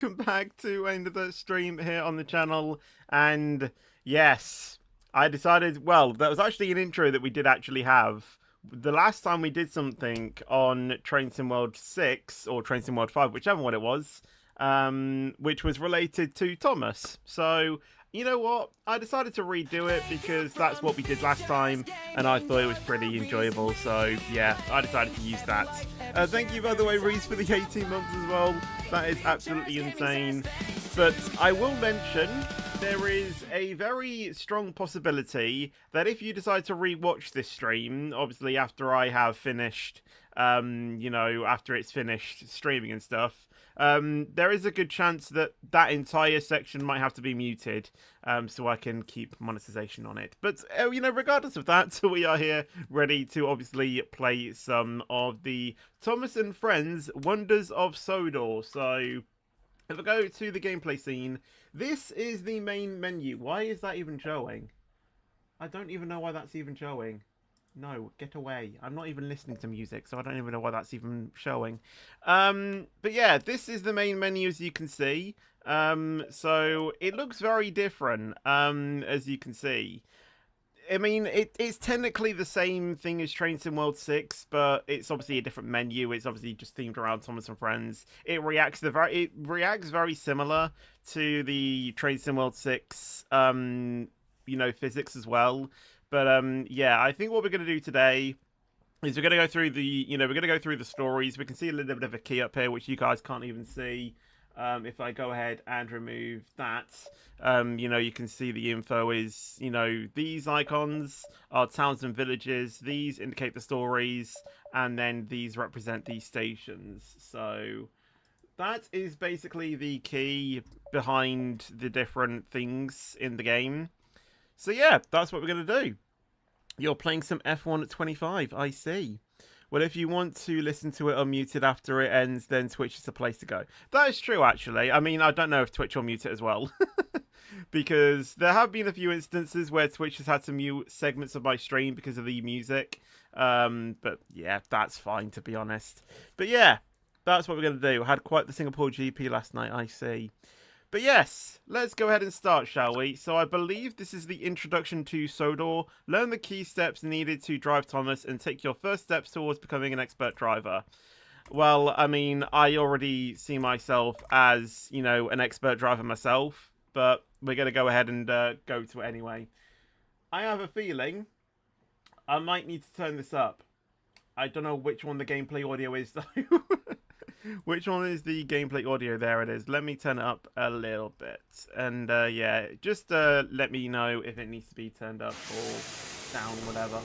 welcome back to another stream here on the channel. And yes, I decided, well, that was actually an intro that we did actually have. The last time we did something on Train Sim World 6 or Train Sim World 5, whichever one it was, which was related to Thomas. So, you know what? I decided to redo it because that's what we did last time, and I thought it was pretty enjoyable. So, yeah, I decided to use that. Thank you, by the way, Reese, for the 18 months as well. That is absolutely insane. But I will mention there is a very strong possibility that if you decide to rewatch this stream, obviously after I have finished, after it's finished streaming and stuff, there is a good chance that that entire section might have to be muted, so I can keep monetization on it. But, regardless of that, we are here ready to obviously play some of the Thomas and Friends Wonders of Sodor. So, if I go to the gameplay scene, this is the main menu. Why is that even showing? I don't even know why that's even showing. No, get away. I'm not even listening to music, so I don't even know why that's even showing. But yeah, this is the main menu, as you can see. So it looks very different, as you can see. I mean, it's technically the same thing as Train Sim World 6, but it's obviously a different menu. It's obviously just themed around Thomas and Friends. It reacts very similar to the Train Sim World 6, physics as well. But yeah, I think what we're going to do today is we're going to go through the stories. We can see a little bit of a key up here, which you guys can't even see. If I go ahead and remove that, you can see the info is, these icons are towns and villages. These indicate the stories, and then these represent these stations. So that is basically the key behind the different things in the game. So yeah, that's what we're going to do. You're playing some F1 at 25, I see. Well, if you want to listen to it unmuted after it ends, then Twitch is the place to go. That is true, actually. I mean, I don't know if Twitch will mute it as well. Because there have been a few instances where Twitch has had to mute segments of my stream because of the music. But yeah, that's fine, to be honest. But yeah, that's what we're going to do. I had quite the Singapore GP last night, I see. But yes, let's go ahead and start, shall we? So I believe this is the introduction to Sodor. Learn the key steps needed to drive Thomas and take your first steps towards becoming an expert driver. Well, I mean, I already see myself as, an expert driver myself, but we're going to go ahead and go to it anyway. I have a feeling I might need to turn this up. I don't know which one the gameplay audio is, though. Which one is the gameplay audio? There it is. Let me turn it up a little bit. And yeah, just let me know if it needs to be turned up or down, whatever.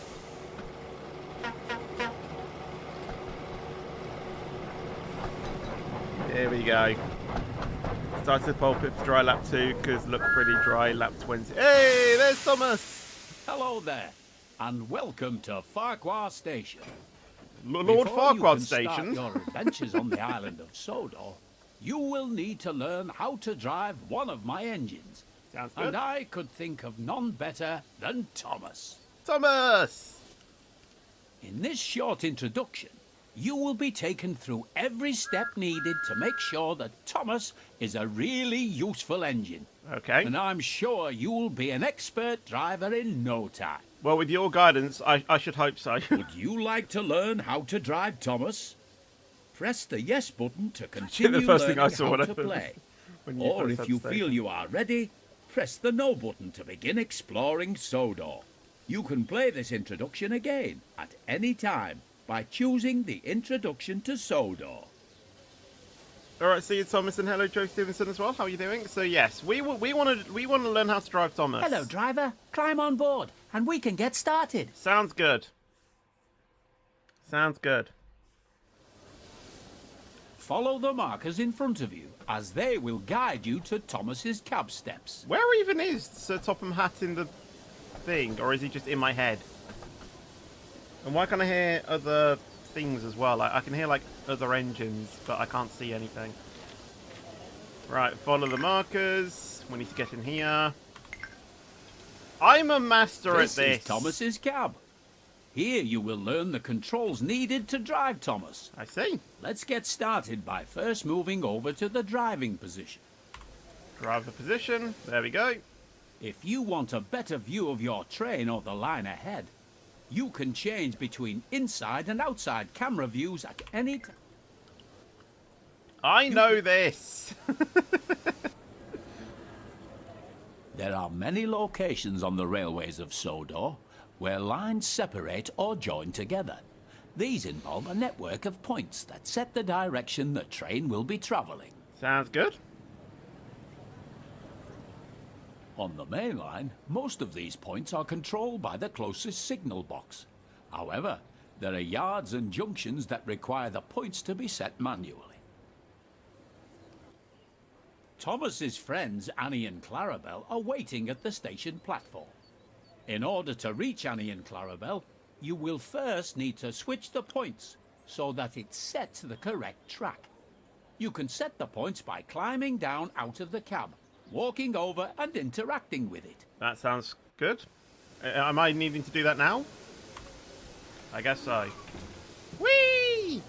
Here we go. Started pulpit for dry lap 2 because look pretty dry lap 20. Hey, there's Thomas! Hello there, and welcome to Farquhar Station. Lord Farquhar Station. Station. Before you can start your adventures on the island of Sodor, you will need to learn how to drive one of my engines. Sounds good. And I could think of none better than Thomas. Thomas! In this short introduction, you will be taken through every step needed to make sure that Thomas is a really useful engine. Okay. And I'm sure you will be an expert driver in no time. Well, with your guidance, I should hope so. Would you like to learn how to drive Thomas? Press the yes button to continue learning how to play. Or if you feel you are ready, press the no button to begin exploring Sodor. You can play this introduction again at any time by choosing the introduction to Sodor. Alright, see you, Thomas, and hello, Joe Stevenson as well. How are you doing? So yes, we want to learn how to drive Thomas. Hello, driver. Climb on board, and we can get started. Sounds good. Sounds good. Follow the markers in front of you, as they will guide you to Thomas's cab steps. Where even is Sir Topham Hatt in the thing, or is he just in my head? And why can't I hear other things as well? I can hear like other engines, but I can't see anything. Right, follow the markers. We need to get in here. I'm a master at this. This is Thomas's cab. Here you will learn the controls needed to drive Thomas. I see. Let's get started by first moving over to the driving position. Driver position. There we go. If you want a better view of your train or the line ahead, you can change between inside and outside camera views at any time. I know this. There are many locations on the railways of Sodor where lines separate or join together. These involve a network of points that set the direction the train will be travelling. Sounds good. On the main line, most of these points are controlled by the closest signal box. However, there are yards and junctions that require the points to be set manually. Thomas's friends Annie and Clarabelle are waiting at the station platform. In order to reach Annie and Clarabelle, you will first need to switch the points so that it sets the correct track. You can set the points by climbing down out of the cab, walking over and interacting with it. That sounds good. Am I needing to do that now? I guess so. Whee!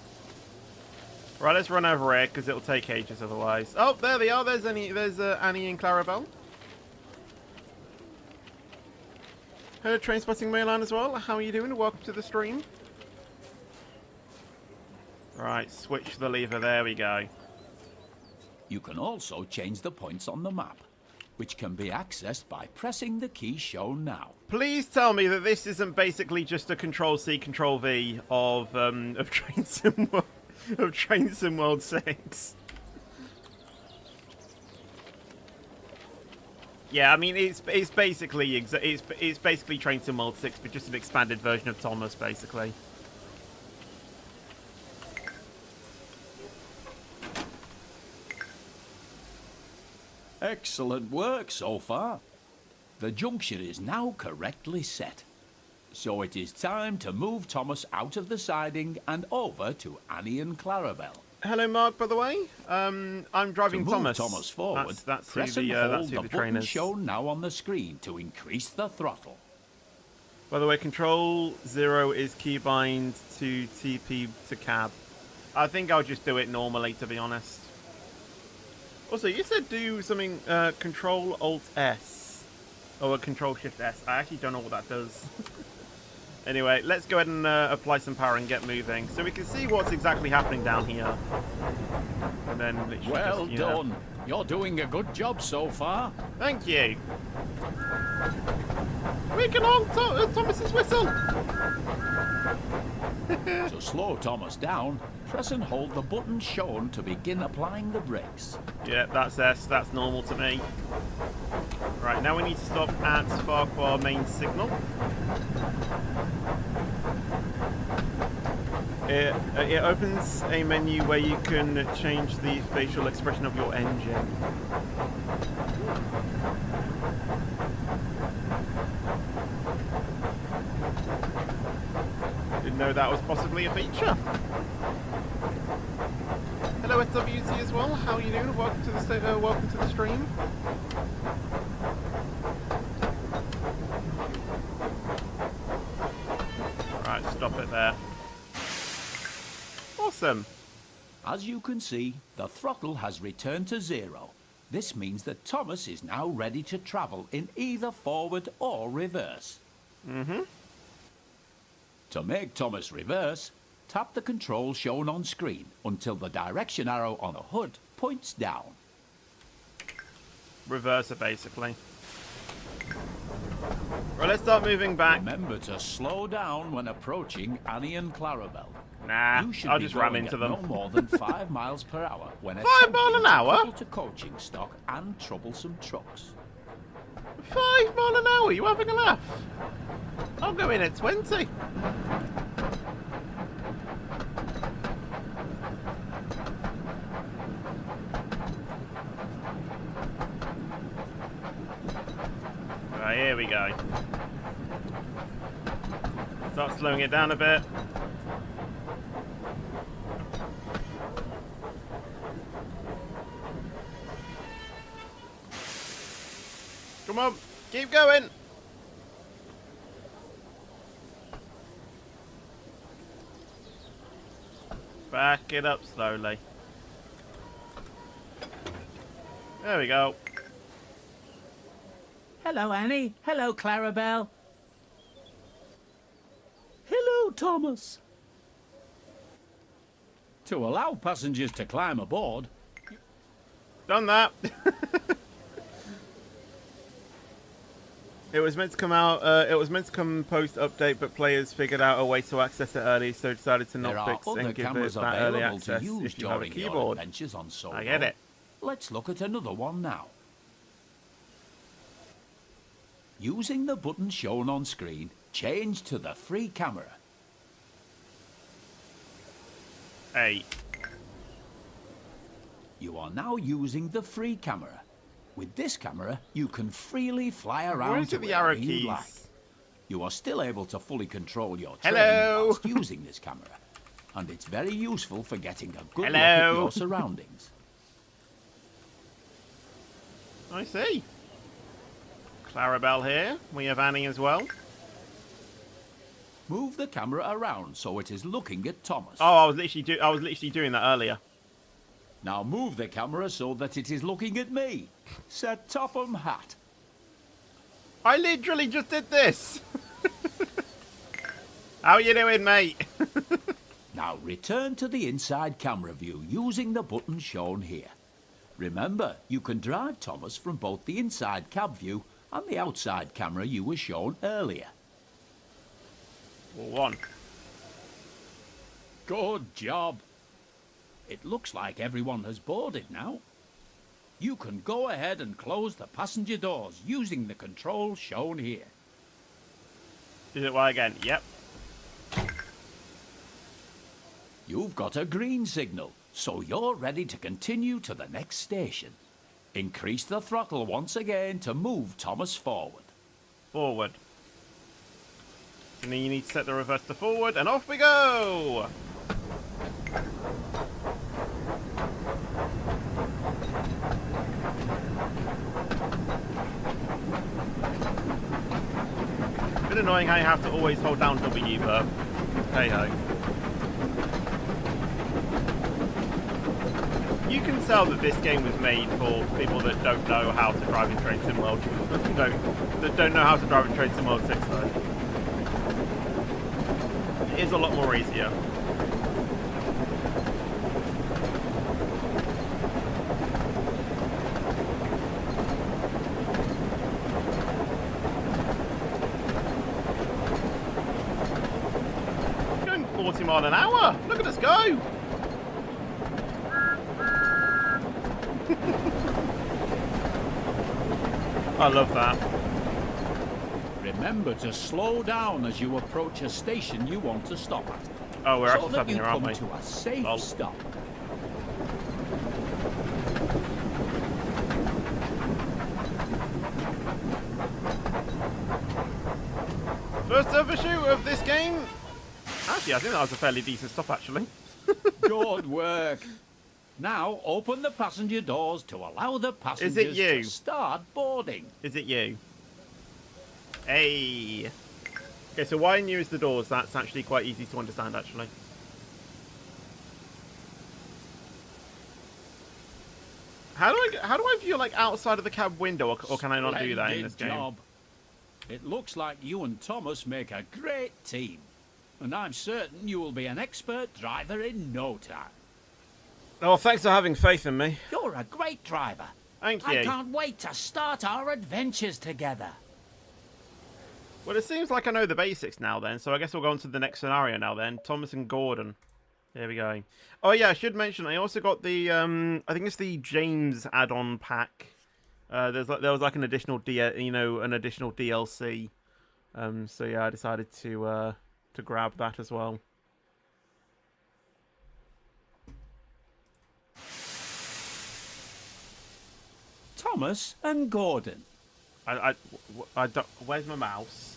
Right, let's run over here because it'll take ages otherwise. Oh, there they are. There's Annie and Clarabelle. Hello, Train Spotting Milan as well. How are you doing? Welcome to the stream. Right, switch the lever. There we go. You can also change the points on the map, which can be accessed by pressing the key shown now. Please tell me that this isn't basically just a Control-C, Control-V of Train Sim World, of Train Sim World 6. Yeah, I mean it's basically Train Sim World 6, but just an expanded version of Thomas, basically. Excellent work so far. The junction is now correctly set. So it is time to move Thomas out of the siding and over to Annie and Clarabelle. Hello, Mark, by the way. I'm driving to Thomas. Move Thomas forward, that's press who and hold the train button is. shown now on the screen to increase the throttle. By the way, Control 0 is keybind to TP to cab. I think I'll just do it normally, to be honest. Also, you said do something, Control Alt S. Or Control Shift S. I actually don't know what that does. Anyway, let's go ahead and apply some power and get moving. So we can see what's exactly happening down here. And then literally well done. You're doing a good job so far. Thank you. We can honk Thomas's whistle. To slow Thomas down, press and hold the button shown to begin applying the brakes. Yeah, that's S. That's normal to me. Right, now we need to stop at Farquhar main signal. It opens a menu where you can change the facial expression of your engine. Didn't know that was possibly a feature. Hello, SWT as well. How are you doing? Welcome to the stream. Right, stop it there. Awesome. As you can see, the throttle has returned to 0. This means that Thomas is now ready to travel in either forward or reverse. To make Thomas reverse, tap the control shown on screen until the direction arrow on the hood points down. Reverser, basically. Right, let's start moving back. Remember to slow down when approaching Annie and Clarabelle. Nah, I'll just ram into them. No more than 5 miles per hour when 5 miles an hour? to coaching stock and troublesome trucks. 5 miles an hour? You having a laugh? I'll go in at 20. Right, here we go. Start slowing it down a bit. Come on, keep going. Back it up slowly. There we go. Hello, Annie. Hello, Clarabelle. Hello, Thomas. To allow passengers to climb aboard... Done that. It was meant to come out. It was meant to come post-update, but players figured out a way to access it early, so decided to not fix and give it that early access if you have a keyboard. On Sodor. I get it. Let's look at another one now. Using the button shown on screen, change to the free camera. 8. You are now using the free camera. With this camera, you can freely fly around Where is to the arrow wherever you keys? like. You are still able to fully control your train Hello. whilst using this camera, and it's very useful for getting a good look Hello. at your surroundings. I see. Clarabelle here. We have Annie as well. Move the camera around so it is looking at Thomas. Oh, I was literally doing that earlier. Now move the camera so that it is looking at me. Sir Topham Hatt. I literally just did this. How you doing, mate? Now return to the inside camera view using the button shown here. Remember, you can drive Thomas from both the inside cab view and the outside camera you were shown earlier. 1. Good job. It looks like everyone has boarded now. You can go ahead and close the passenger doors using the controls shown here. Is it Y again? Yep. You've got a green signal, so you're ready to continue to the next station. Increase the throttle once again to move Thomas forward. Forward. And then you need to set the reverse to forward, and off we go! A bit annoying how you have to always hold down W, but hey ho. You can tell that this game was made for people that don't know how to drive in Train Sim World. No, that don't know how to drive in Train Sim World 6 though. It is a lot more easier. Going 40 miles an hour! Look at us go! I love that. Remember to slow down as you approach a station you want to stop at. Oh, we're so actually that stopping you here, aren't come we? to a safe Lol. stop. First ever shoot of this game. Actually, I think that was a fairly decent stop, actually. Good work. Now open the passenger doors to allow the passengers to start boarding. Is it you? Hey. Okay, so why new is the doors? That's actually quite easy to understand, actually. How do I view like outside of the cab window, or can I not do that in this game? Job. It looks like you and Thomas make a great team, and I'm certain you will be an expert driver in no time. Oh, thanks for having faith in me. You're a great driver. Thank you. I can't wait to start our adventures together. Well, it seems like I know the basics now then, so I guess we'll go on to the next scenario now then. Thomas and Gordon. There we go. Oh yeah, I should mention, I also got the, I think it's the James add-on pack. There was like an additional, an additional DLC. So yeah, I decided to grab that as well. Thomas and Gordon. I don't, where's my mouse?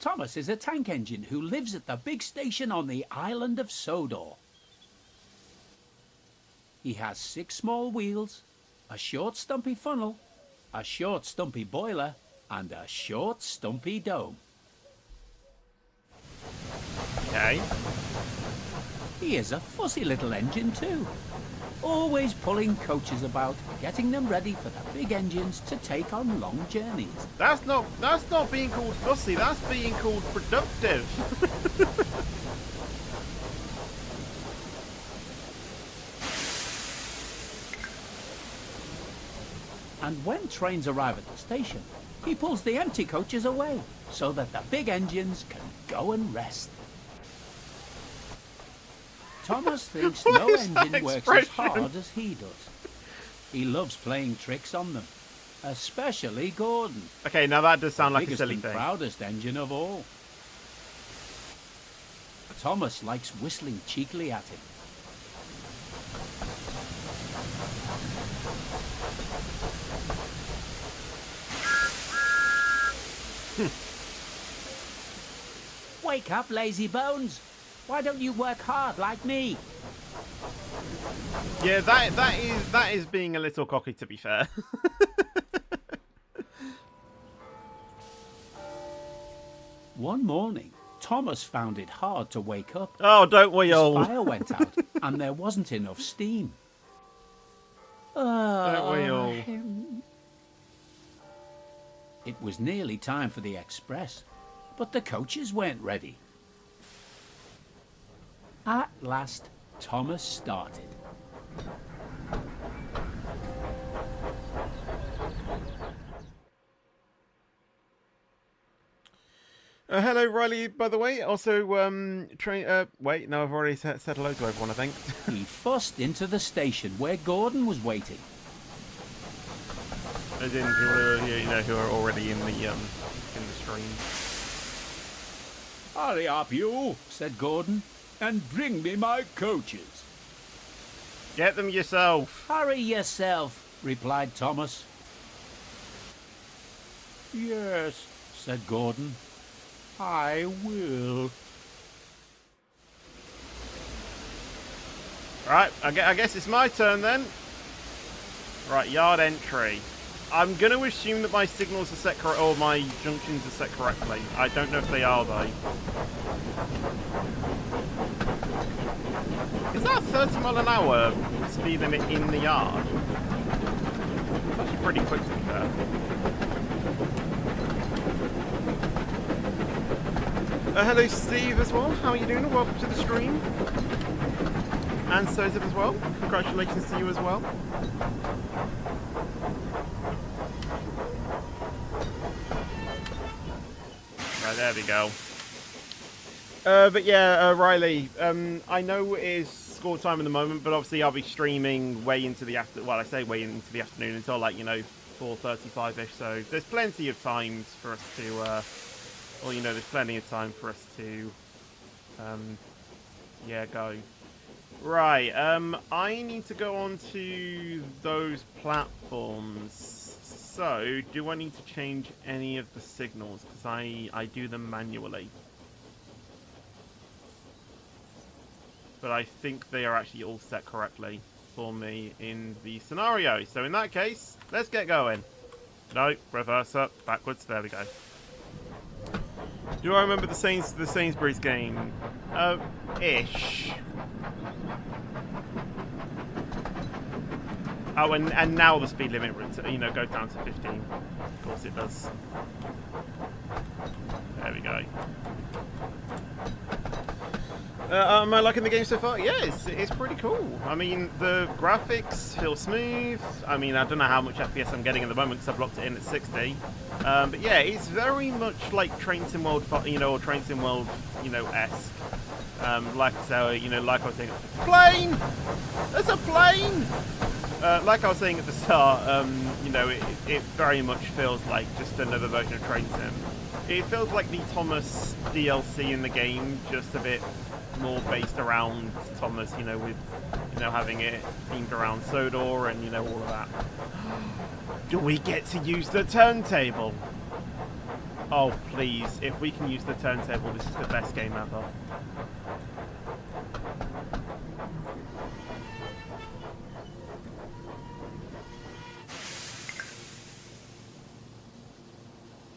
Thomas is a tank engine who lives at the big station on the island of Sodor. He has 6 small wheels, a short stumpy funnel, a short stumpy boiler, and a short stumpy dome. Okay. He is a fussy little engine too. Always pulling coaches about, getting them ready for the big engines to take on long journeys. That's not being called fussy, that's being called productive. And when trains arrive at the station, he pulls the empty coaches away so that the big engines can go and rest. Thomas thinks no engine works as hard as he does. He loves playing tricks on them, especially Gordon. Okay, now that does sound like a silly thing. The thing. Proudest engine of all. Thomas likes whistling cheekily at him. Wake up, lazy bones. Why don't you work hard like me? Yeah, that is being a little cocky, to be fair. One morning, Thomas found it hard to wake up. Oh, don't we all? His fire went out, and there wasn't enough steam. Don't we all? It was nearly time for the express, but the coaches weren't ready. At last, Thomas started. Hello, Riley, by the way. Also, wait, no, I've already said hello to everyone, I think. He fussed into the station where Gordon was waiting. As in, who are already in the stream. Hurry up, you, said Gordon, and bring me my coaches. Get them yourself. Hurry yourself, replied Thomas. Yes, said Gordon. I will. Right, I guess it's my turn then. Right, yard entry. I'm going to assume that my signals are set correct, or my junctions are set correctly. I don't know if they are, though. Is that a 30 mile an hour speed limit in the yard? That's actually pretty quick, to be fair. Hello, Steve, as well. How are you doing? Welcome to the stream. And Sodor as well. Congratulations to you as well. Right, there we go. But yeah, Riley, I know it is school time at the moment, but obviously I'll be streaming way into the I say way into the afternoon until 4:35ish. So there's plenty of times for us to, there's plenty of time for us to, go. Right, I need to go on to those platforms. So, do I need to change any of the signals? Because I do them manually. But I think they are actually all set correctly for me in the scenario. So in that case, let's get going. No, reverse up, backwards, there we go. Do I remember the Sainsbury's game? Ish. Oh, and now the speed limit, goes down to 15. Of course it does. There we go. Am I liking the game so far? Yeah, it's pretty cool. I mean, the graphics feel smooth. I mean, I don't know how much FPS I'm getting at the moment because I've locked it in at 60. But yeah, it's very much like Train Sim World, or Train Sim World, esque. Like I say, like I was saying, plane! There's a plane! Like I was saying at the start, it very much feels like just another version of Train Sim. It feels like the Thomas DLC in the game, just a bit more based around Thomas, with, having it themed around Sodor and, all of that. Do we get to use the turntable? Oh, please, if we can use the turntable, this is the best game ever.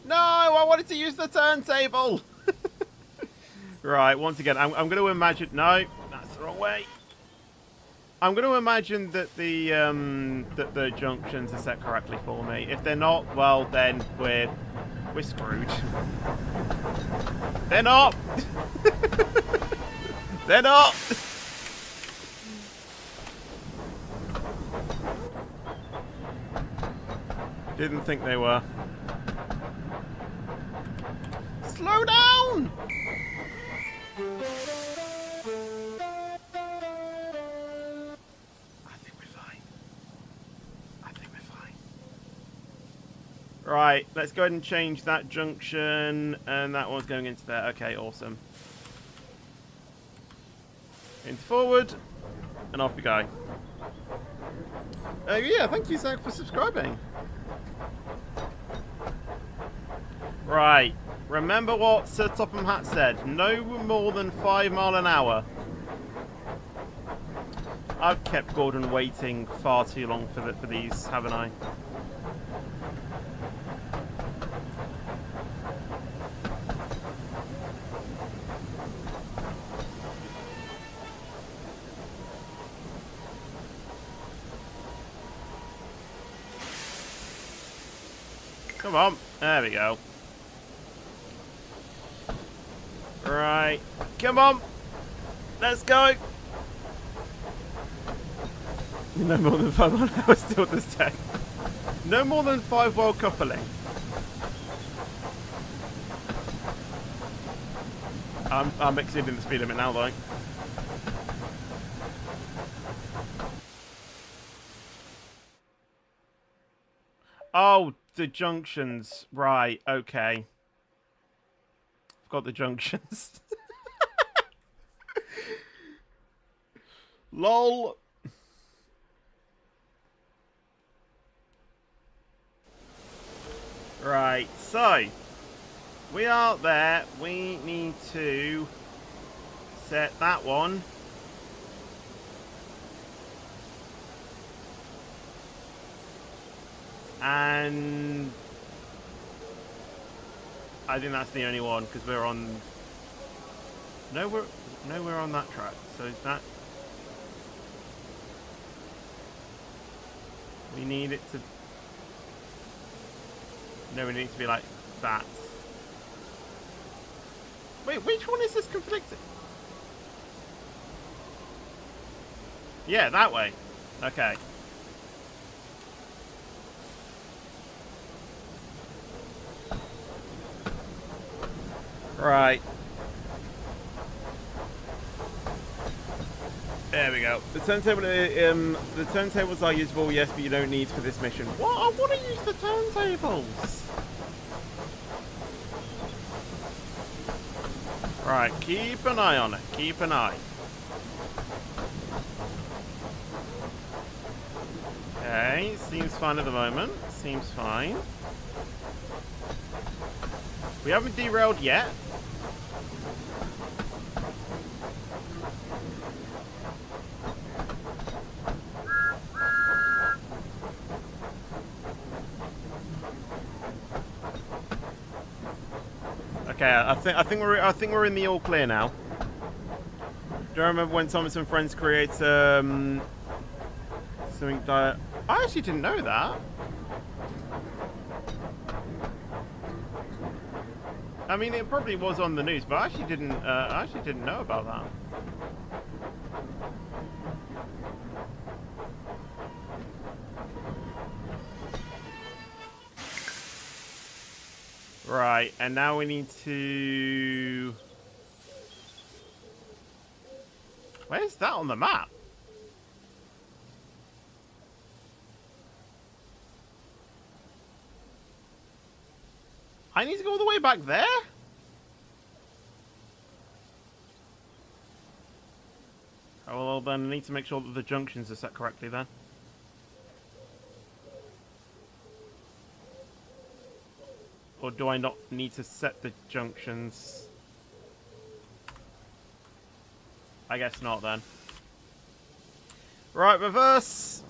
No, I wanted to use the turntable. Right, once again, I'm going to imagine. No, that's Wrong way. I'm going to imagine that the junctions are set correctly for me. If they're not, well, then we're screwed. They're not. They're not. Didn't think they were. Slow down. Right, let's go ahead and change that junction, and that one's going into there. Okay, awesome. Into forward, and off we go. Yeah, thank you, Zach, for subscribing. Right, remember what Sir Topham Hatt said, no more than 5 miles an hour. I've kept Gordon waiting far too long for these, haven't I? Come on, there we go. Right, come on, let's go. No more than 5 miles an hour still this day. No more than 5 while coupling. I'm exceeding the speed limit now, though. Oh, the junctions. Right, okay. I've got the junctions. LOL. Right, so we are there. We need to set that one. And I think that's the only one because we're on. No, we're on that track. So is that? We need it to. No, we need to be like that. Wait, which one is this conflicted? Yeah, that way. Okay. Right. There we go. The turntables are usable, yes, but you don't need for this mission. What? I want to use the turntables. Right, keep an eye on it. Keep an eye. Okay, seems fine at the moment. Seems fine. We haven't derailed yet. Okay, I think we're in the all clear now. Do you remember when Thomas and Friends create something diet? I actually didn't know that. I mean, it probably was on the news, but I actually didn't know about that. Right, and now we need to... Where's that on the map? I need to go all the way back there? Oh, well, then I need to make sure that the junctions are set correctly then. Or do I not need to set the junctions? I guess not then. Right, reverse.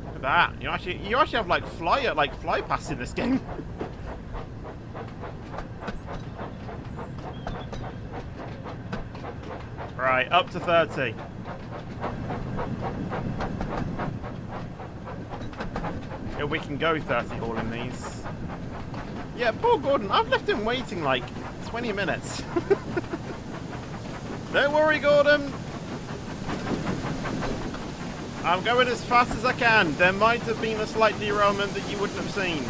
Look at that. You actually have like fly pass in this game. Right, up to 30. Yeah, we can go 30 hauling these. Yeah, poor Gordon. I've left him waiting like 20 minutes. Don't worry, Gordon. I'm going as fast as I can. There might have been a slight derailment that you wouldn't have seen.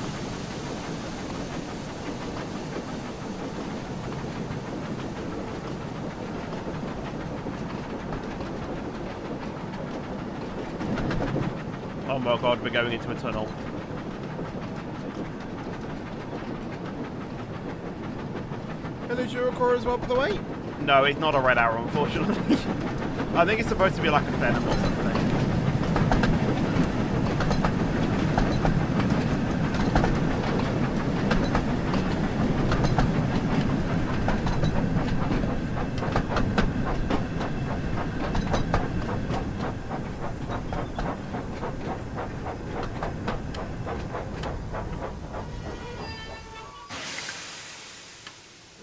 Oh my god, we're going into a tunnel. Hello, Juricor as well, by the way. No, it's not a red arrow, unfortunately. I think it's supposed to be like a venom or something.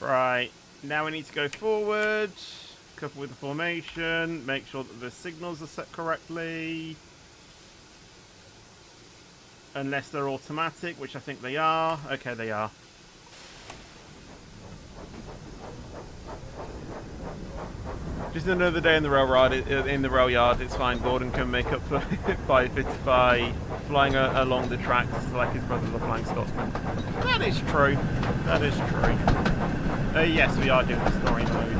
Right, now we need to go forward, couple with the formation, make sure that the signals are set correctly. Unless they're automatic, which I think they are. Okay, they are. Just another day in the rail yard. It's fine. Gordon can make up for it by flying along the tracks like his brother, the Flying Scotsman. That is true. That is true. Yes, we are doing the story mode.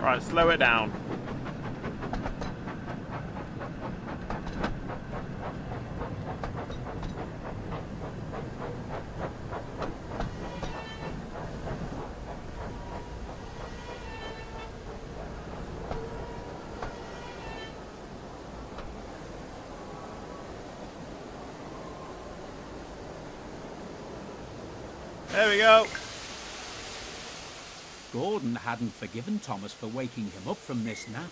Right, slow it down. There we go. Gordon hadn't forgiven Thomas for waking him up from this nap.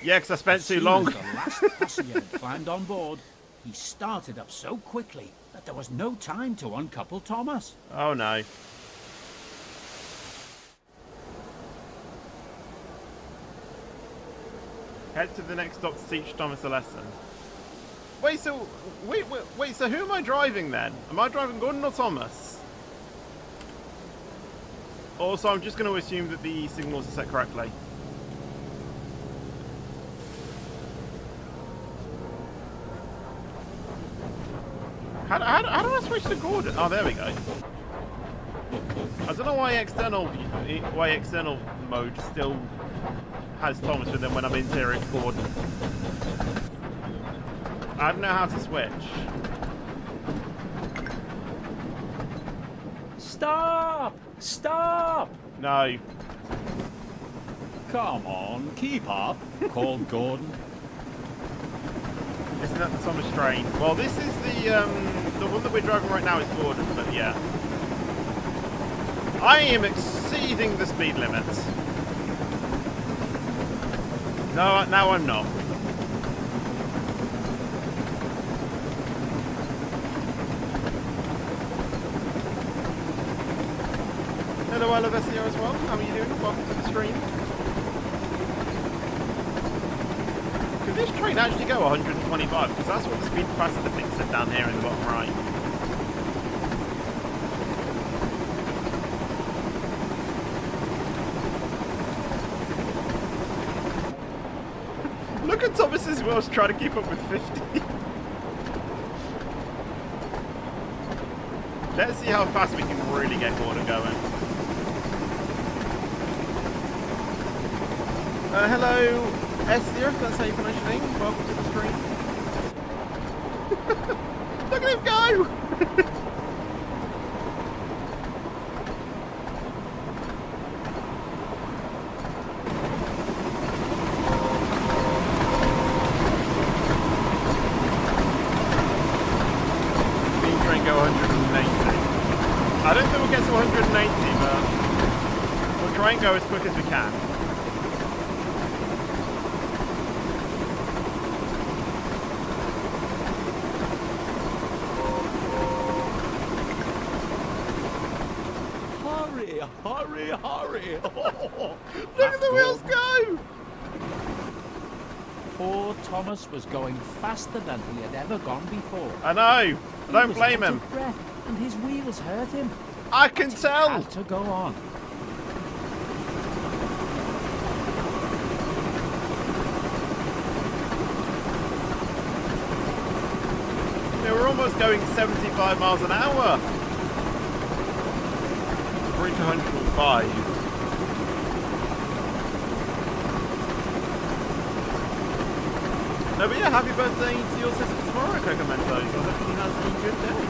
Yeah, because I spent too long. As the last passenger had climbed on board, he started up so quickly that there was no time to uncouple Thomas. Oh no. Head to the next stop to teach Thomas a lesson. Wait, so so who am I driving then? Am I driving Gordon or Thomas? Also, I'm just going to assume that the signals are set correctly. How do I switch to Gordon? Oh, there we go. I don't know why external mode still has Thomas with them when I'm in here it's Gordon. I don't know how to switch. Stop! Stop! No. Come on, keep up, called Gordon. Isn't that the Thomas train? Well, this is the one that we're driving right now is Gordon, but yeah. I am exceeding the speed limit. No, now I'm not. Hello, I love SEO as well. How are you doing? Welcome to the stream. Could this train actually go 125? Because that's what the speed capacitor thing said down here in the bottom right. Look at Thomas's wheels trying to keep up with 50. Let's see how fast we can really get Gordon going. Hello, Esther, if that's how you pronounce your name. Welcome to the stream. Look at him go! Beam train go 180. I try and go as quick as we can. Hurry, hurry! Look at the wheels go! Poor Thomas was going faster than he had ever gone before. I know. I don't blame him. He was out of breath, and his wheels hurt him. I can tell. He had to go on. They were almost going 75 miles an hour. Reach 105. No, but yeah, happy birthday to your sister tomorrow, Coco Mentos. I hope she has a good day.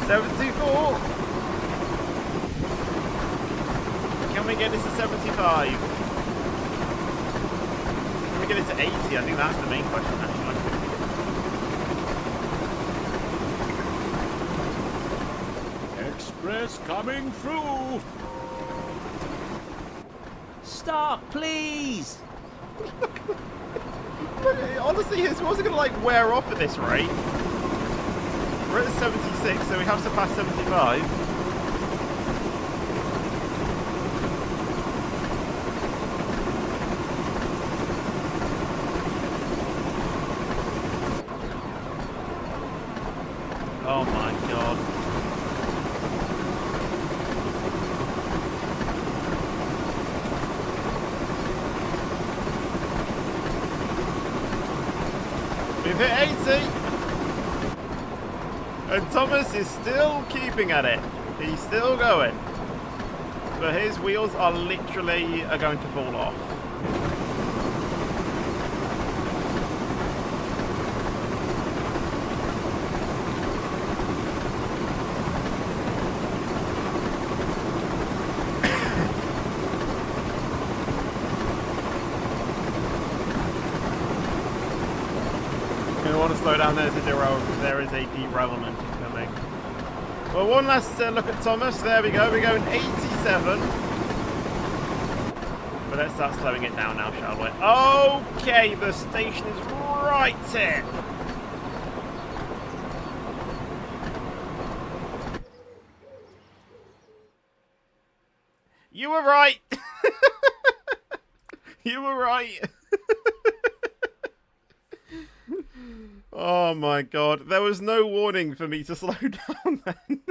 $74. Can we get this to 75? Can we get it to 80? I think that's the main question, actually. Express coming through. Stop, please! Look, honestly, his wheels are going to like wear off at this rate. We're at 76, so we have to pass 75. Oh my god. We've hit 80! And Thomas is still keeping at it. He's still going. But his wheels are literally going to fall off. Slow down, there is a derailment coming. Well, one last look at Thomas. There we go. We're going 87. But let's start slowing it down now, shall we? Okay, the station is right here. You were right. You were right. Oh my god, there was no warning for me to slow down then.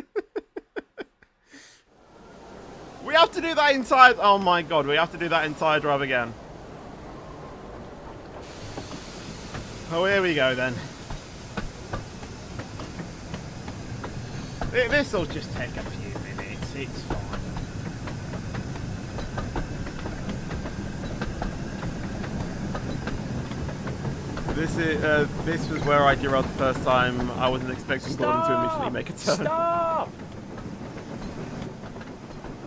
We have to do that entire... Oh my god, we have to do that entire drive again. Oh, here we go then. This'll just take a few minutes, it's fine. This was where I derailed the first time. I wasn't expecting Gordon to initially make a turn. Stop!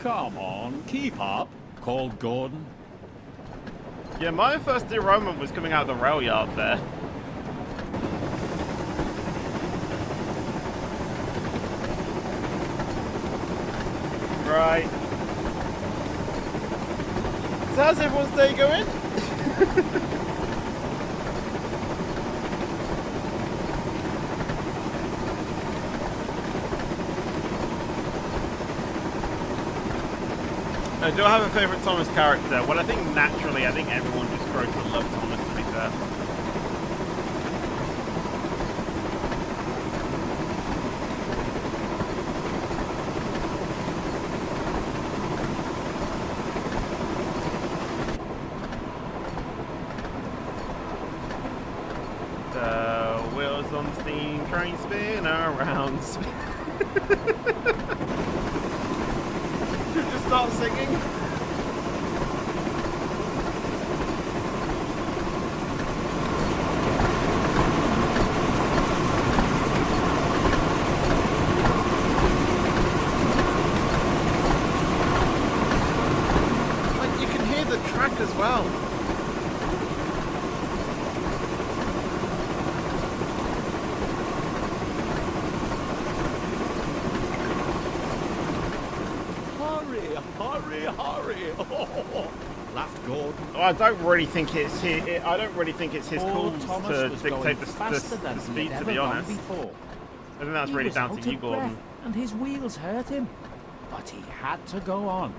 Come on, keep up, called Gordon. Yeah, my first derailment was coming out of the rail yard there. Right. So how's everyone's day going? Do I have a favourite Thomas character? Well, I think naturally, I think everyone just grows to love Thomas, to be fair. The wheels on the steam train spin around. Should just start singing. Like you can hear the track as well. hurry. Laughed Gordon. Oh, I don't really think it's his. I don't really think it's his calls to dictate the speed. To be honest, I think that's really down to you, Gordon. And his wheels hurt him, but he had to go on.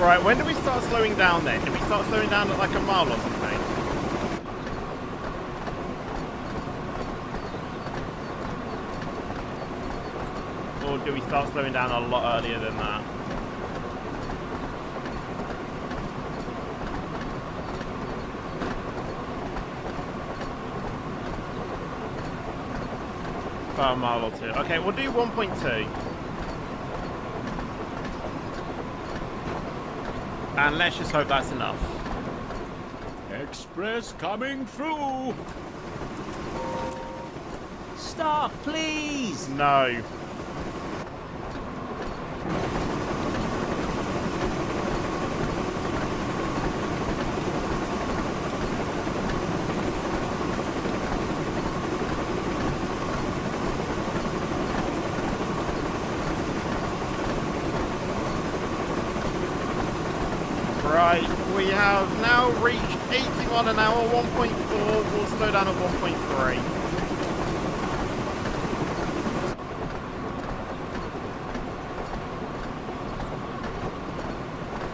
Right, when do we start slowing down then? Do we start slowing down at like a mile or something? Or do we start slowing down a lot earlier than that? About a mile or two. Okay, we'll do 1.2. And let's just hope that's enough. Express coming through. Stop, please. No. Right, we have now reached 81 an hour, 1.4. We'll slow down at 1.3.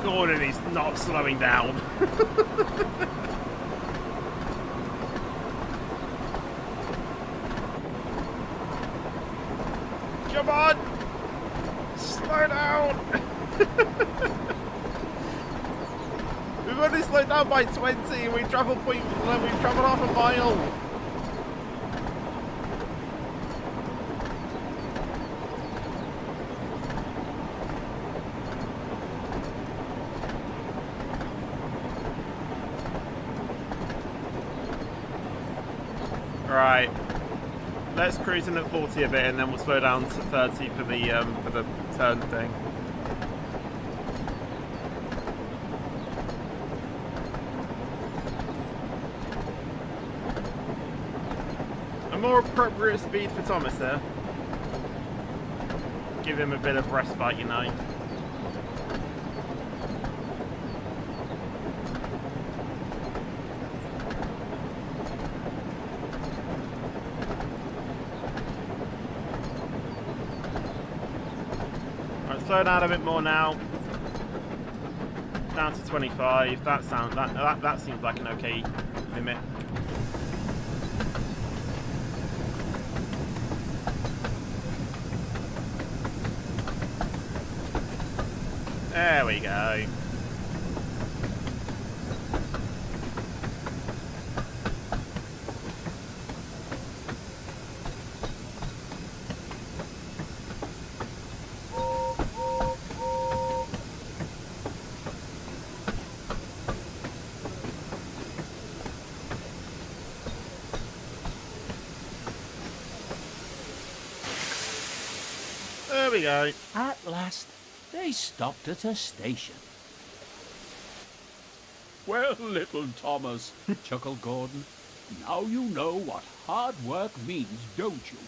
Gordon is not slowing down. Come on! Slow down! We've only slowed down by 20 and we've travelled half a mile. Right. Let's cruise in at 40 a bit and then we'll slow down to 30 for the turn thing. A more appropriate speed for Thomas there. Give him a bit of respite, you know. Right, slow down a bit more now. Down to 25. That seems like an okay limit. There we go. There we go. At last, they stopped at a station. Well, little Thomas, chuckled Gordon, now you know what hard work means, don't you?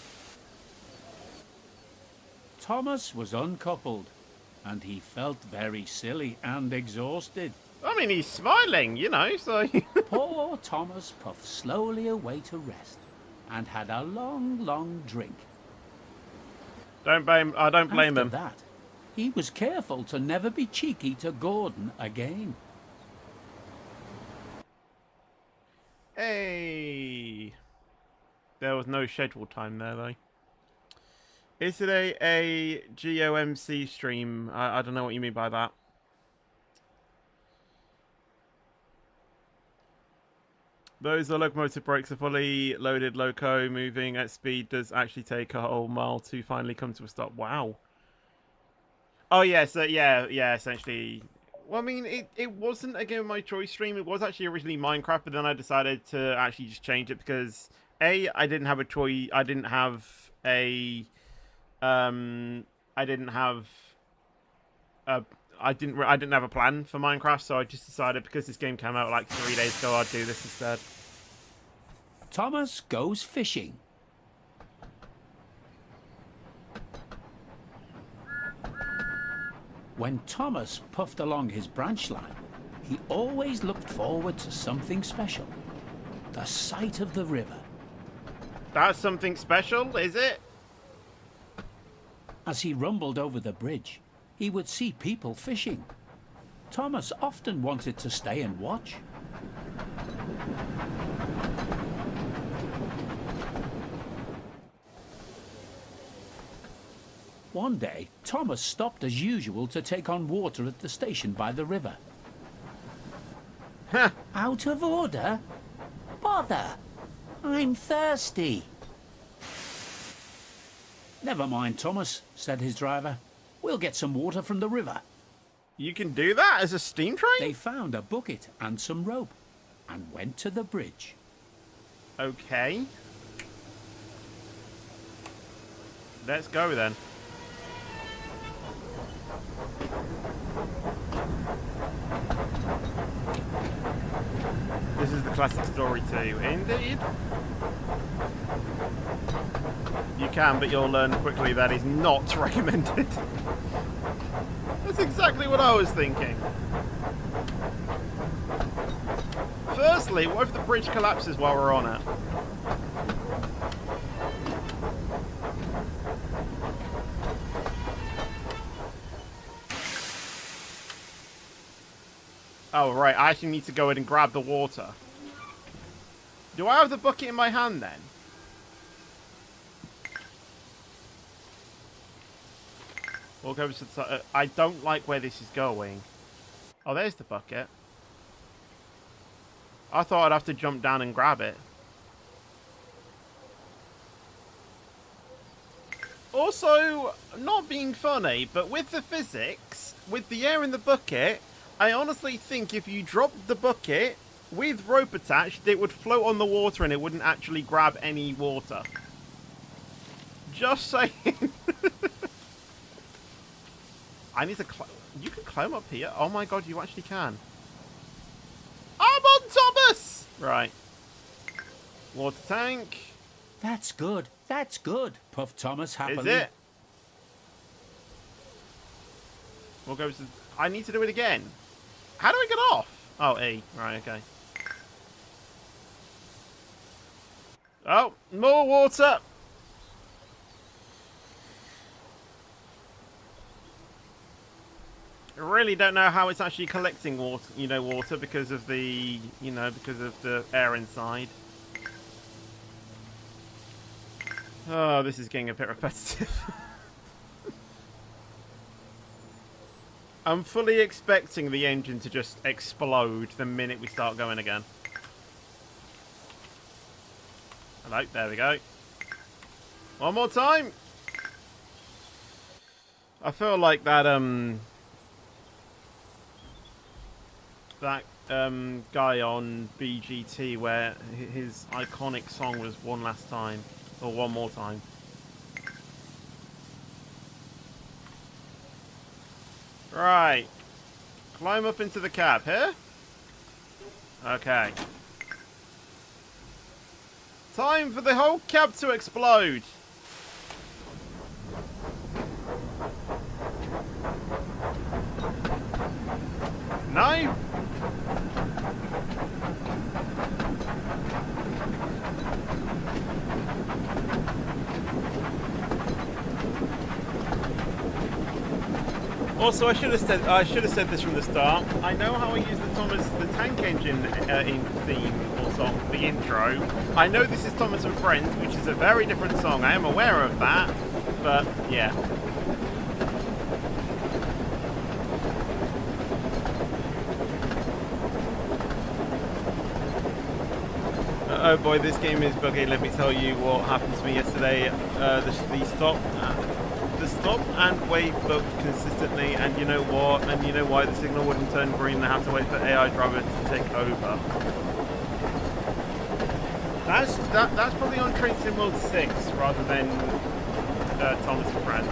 Thomas was uncoupled, and he felt very silly and exhausted. I mean, he's smiling, you know, so... Poor Thomas puffed slowly away to rest, and had a long, long drink. I don't blame him. After that, he was careful to never be cheeky to Gordon again. Hey! There was no scheduled time there, though. Is it a GOMC stream? I don't know what you mean by that. Those are locomotive brakes. A fully loaded loco moving at speed does actually take a whole mile to finally come to a stop. Wow. Oh, yeah, so, yeah, essentially. Well, I mean, it wasn't a Game of My Choice stream. It was actually originally Minecraft, but then I decided to actually just change it because, A, I didn't have a choice. I didn't have a... I didn't have a plan for Minecraft, so I just decided because this game came out like 3 days ago, I'd do this instead. Thomas goes fishing. When Thomas puffed along his branch line, he always looked forward to something special. The sight of the river. That's something special, is it? As he rumbled over the bridge, he would see people fishing. Thomas often wanted to stay and watch. One day, Thomas stopped as usual to take on water at the station by the river. Huh. Out of order? Bother! I'm thirsty. Never mind, Thomas, said his driver. We'll get some water from the river. You can do that as a steam train? They found a bucket and some rope and went to the bridge. Okay. Let's go then. This is the classic story too. Indeed. You can, but you'll learn quickly that is not recommended. That's exactly what I was thinking. Firstly, what if the bridge collapses while we're on it? Oh, right, I actually need to go in and grab the water. Do I have the bucket in my hand, then? We'll go to the... I don't like where this is going. Oh, there's the bucket. I thought I'd have to jump down and grab it. Also, not being funny, but with the physics, with the air in the bucket... I honestly think if you dropped the bucket with rope attached, it would float on the water and it wouldn't actually grab any water. Just saying. I need to climb. You can climb up here? Oh my god, you actually can. I'm on Thomas! Right. Water tank. That's good. That's good, puffed Thomas happily. Is it? We'll go to... I need to do it again. How do I get off? Oh, E. Right, okay. Oh, more water. I really don't know how it's actually collecting water, water because of the, because of the air inside. Oh, this is getting a bit repetitive. I'm fully expecting the engine to just explode the minute we start going again. Hello, there we go. One more time. I feel like that guy on BGT where his iconic song was One Last Time or One More Time. Right. Climb up into the cab here. Okay. Time for the whole cab to explode. No? Also, I should have said this from the start. I know how I use the tank engine in theme or song, the intro. I know this is Thomas and Friends, which is a very different song. I am aware of that, but yeah. Oh boy, this game is buggy. Let me tell you what happened to me yesterday. The stop and wait booked consistently, and you know what? And you know why the signal wouldn't turn green. They have to wait for AI driver to take over. That's probably on Train Sim World 6 rather than Thomas and Friends.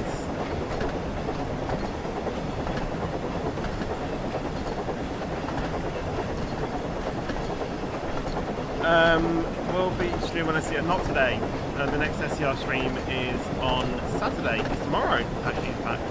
We'll be streaming on SCR. Not today. The next SCR stream is on Saturday. It's tomorrow, actually, in fact.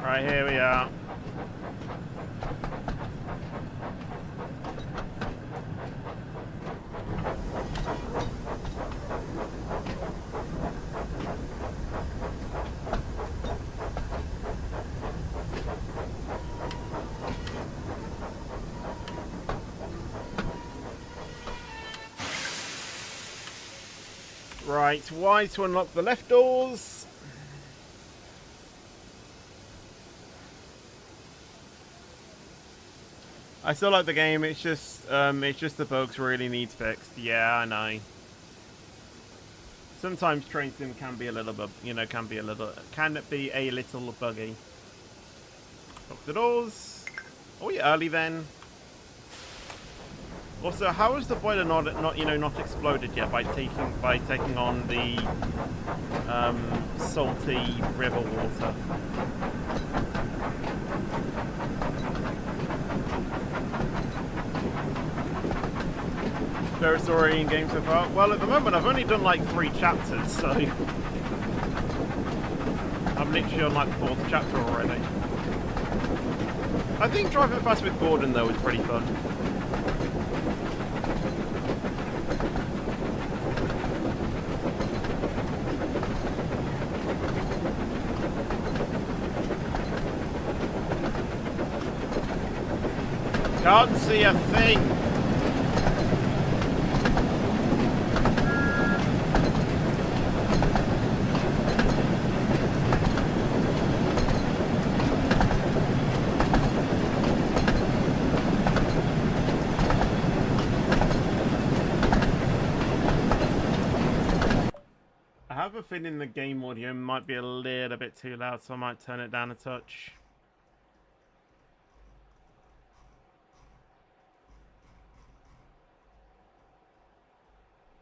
Right, here we are. Right, Y to unlock the left doors. I still like the game. It's just the bugs really need fixed. Yeah, I know. Sometimes train sim can be a little bit, can be a little buggy. Lock the doors. Oh, yeah, early then. Also, how is the boiler not exploded yet by taking on the salty river water? Favorite story in game so far? Well, at the moment I've only done like 3 chapters, so I'm literally on like the 4th chapter already. I think driving fast with Gordon though is pretty fun. Can't see a thing. I have a feeling the game audio might be a little bit too loud, so I might turn it down a touch.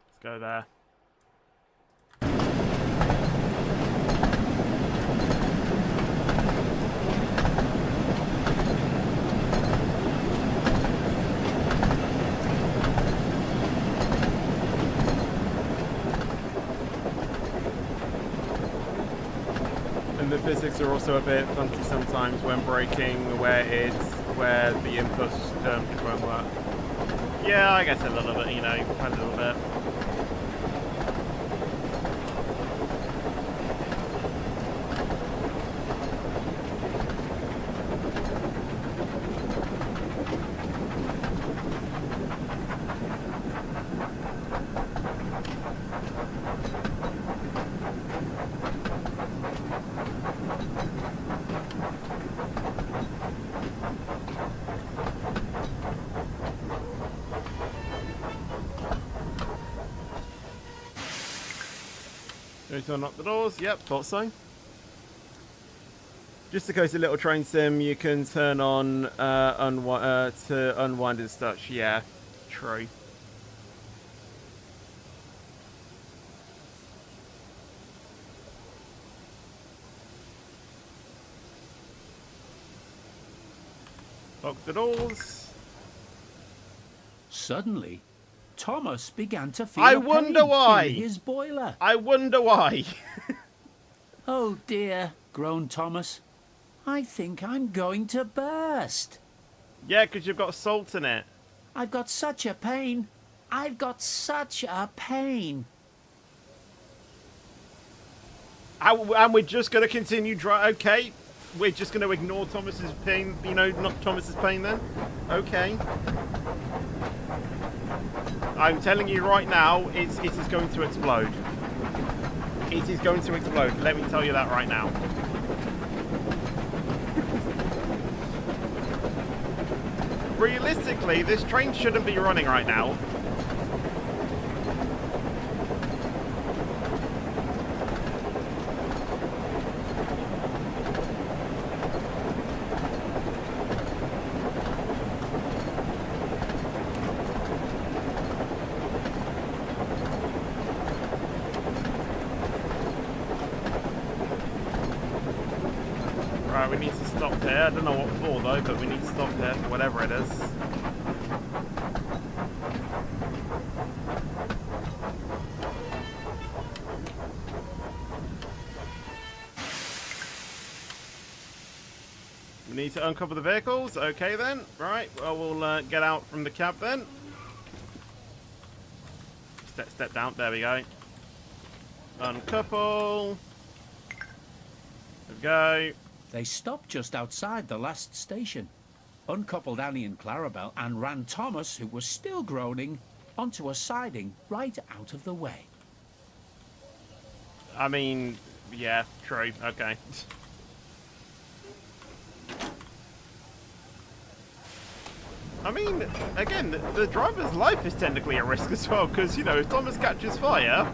Let's go there. And the physics are also a bit funky sometimes when braking, where the inputs won't work. Yeah, I guess a little bit, a little bit. To unlock the doors. Yep, thought so. Just in case a little train sim, you can turn on to unwind and such. Yeah, true. Lock the doors. Suddenly, Thomas began to feel I wonder why. in his boiler. I wonder why. Oh dear, groaned Thomas. I think I'm going to burst. Yeah, because you've got salt in it. I've got such a pain. I've got such a pain. And we're just going to continue okay. We're just going to ignore Thomas's pain, not Thomas's pain then. Okay. I'm telling you right now, it is going to explode. It is going to explode. Let me tell you that right now. realistically, this train shouldn't be running right now. Right, we need to stop there. I don't know what for though, but we need to stop there for whatever it is. We need to uncover the vehicles. Okay then. Right, well we'll get out from the cab then. Step down. There we go. Uncouple. There we go. They stopped just outside the last station, uncoupled Annie and Clarabelle, and ran Thomas, who was still groaning, onto a siding right out of the way. I mean, yeah, true. Okay. I mean, again, the driver's life is technically at risk as well, because, you know, if Thomas catches fire...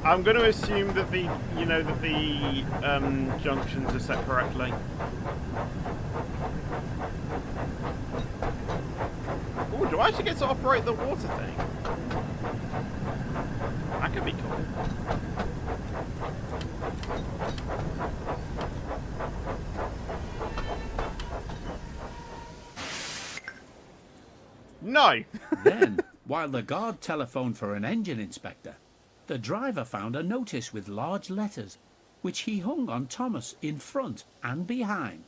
I'm going to assume that the junctions are set correctly. Oh, do I actually get to operate the water thing? That could be cool. No! Then, while the guard telephoned for an engine inspector, the driver found a notice with large letters, which he hung on Thomas in front and behind.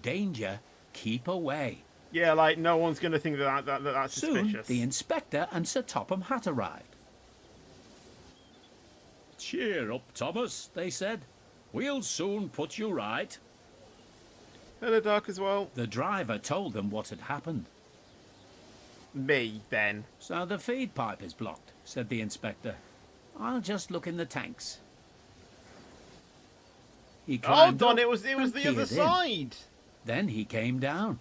Danger, keep away. Yeah, like, no one's going to think that's suspicious. Soon, the inspector and Sir Topham Hatt arrived. Cheer up, Thomas, they said. We'll soon put you right. Hello, Doc, as well. The driver told them what had happened. Me, then. So the feed pipe is blocked, said the inspector. I'll just look in the tanks. He climbed Hold on, up it was the and other peered side. in. Then he came down.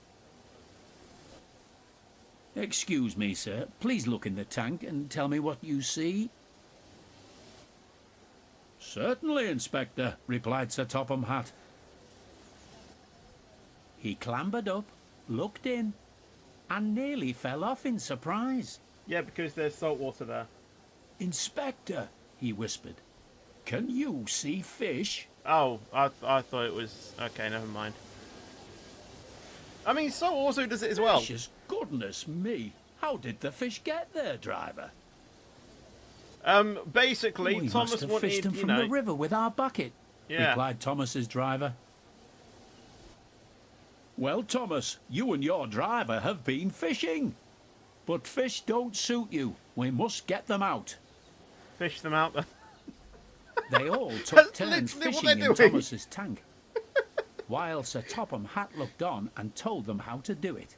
Excuse me, sir. Please look in the tank and tell me what you see. Certainly, Inspector, replied Sir Topham Hatt. He clambered up, looked in, and nearly fell off in surprise. Yeah, because there's salt water there. Inspector, he whispered, can you see fish? Oh, I thought it was... Okay, never mind. I mean, salt also does it as well. Precious goodness me. How did the fish get there, driver? Basically, we Thomas must have wanted, fished them from the river with our bucket, replied Thomas's driver. Well, Thomas, you and your driver have been fishing. But fish don't suit you. We must get them out. Fish them out then. They all took turns fishing in Thomas's tank, while Sir Topham Hatt looked on and told them how to do it.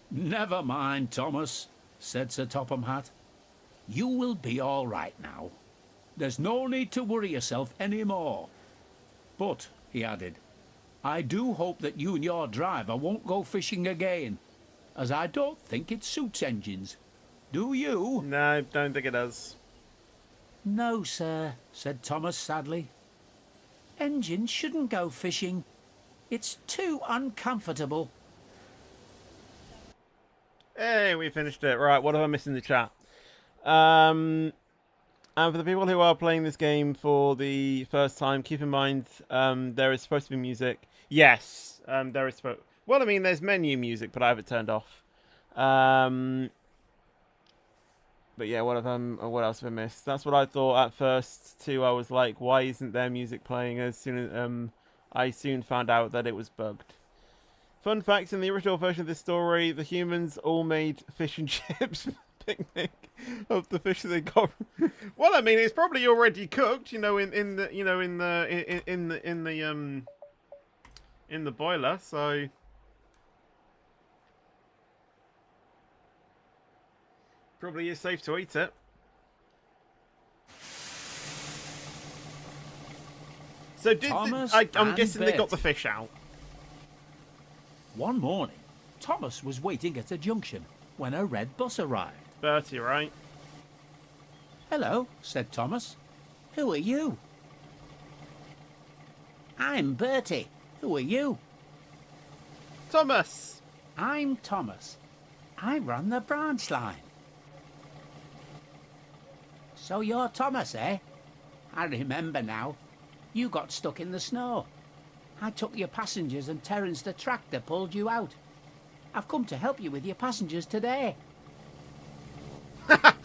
Never mind, Thomas, said Sir Topham Hatt. You will be all right now. There's no need to worry yourself any more. But, he added, I do hope that you and your driver won't go fishing again, as I don't think it suits engines. Do you? No, don't think it does. No, sir, said Thomas sadly. Engines shouldn't go fishing. It's too uncomfortable. Hey, we finished it. Right, what have I missed in the chat? And for the people who are playing this game for the first time, keep in mind there is supposed to be music. Yes, there is. Well, I mean, there's menu music, but I have it turned off. But yeah, what else have I missed? That's what I thought at first too. I was like, why isn't there music playing? As soon as I soon found out that it was bugged. Fun fact: in the original version of this story, the humans all made fish and chips picnic. of the fish that they got. Well, I mean, it's probably already cooked, you know, in the boiler, so probably is safe to eat it. So I'm guessing they got the fish out. One morning, Thomas was waiting at a junction when a red bus arrived. Bertie, right? Hello, said Thomas. Who are you? I'm Bertie. Who are you? Thomas. I'm Thomas. I run the branch line. So you're Thomas, eh? I remember now. You got stuck in the snow. I took your passengers and Terence the tractor pulled you out. I've come to help you with your passengers today. Help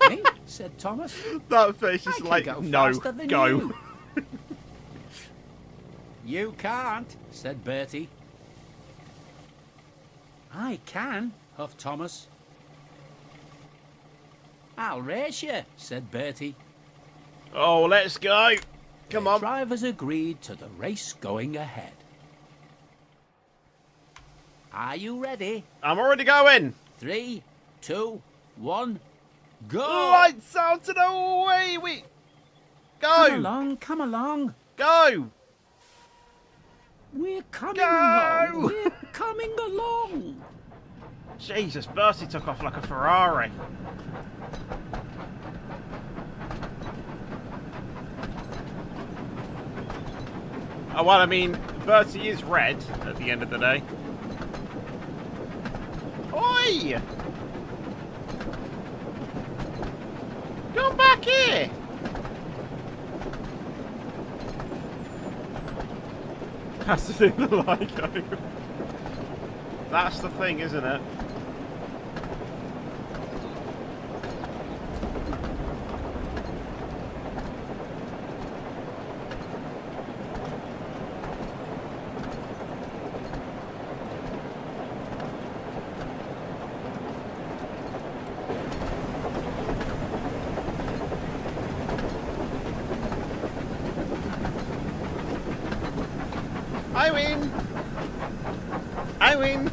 me, said Thomas. That face is like, no, go. You. You can't, said Bertie. I can, huffed Thomas. I'll race you, said Bertie. Oh, let's go. Come on. The drivers agreed to the race going ahead. Are you ready? I'm already going. 3, 2, 1, go! Lights out and away we go. Come along, come along. Go. We're coming along. We're coming along. Jesus, Bertie took off like a Ferrari. Oh, well, I mean, Bertie is red at the end of the day. Oi! Come back here! That's the thing that like. That's the thing, isn't it? I win! I win!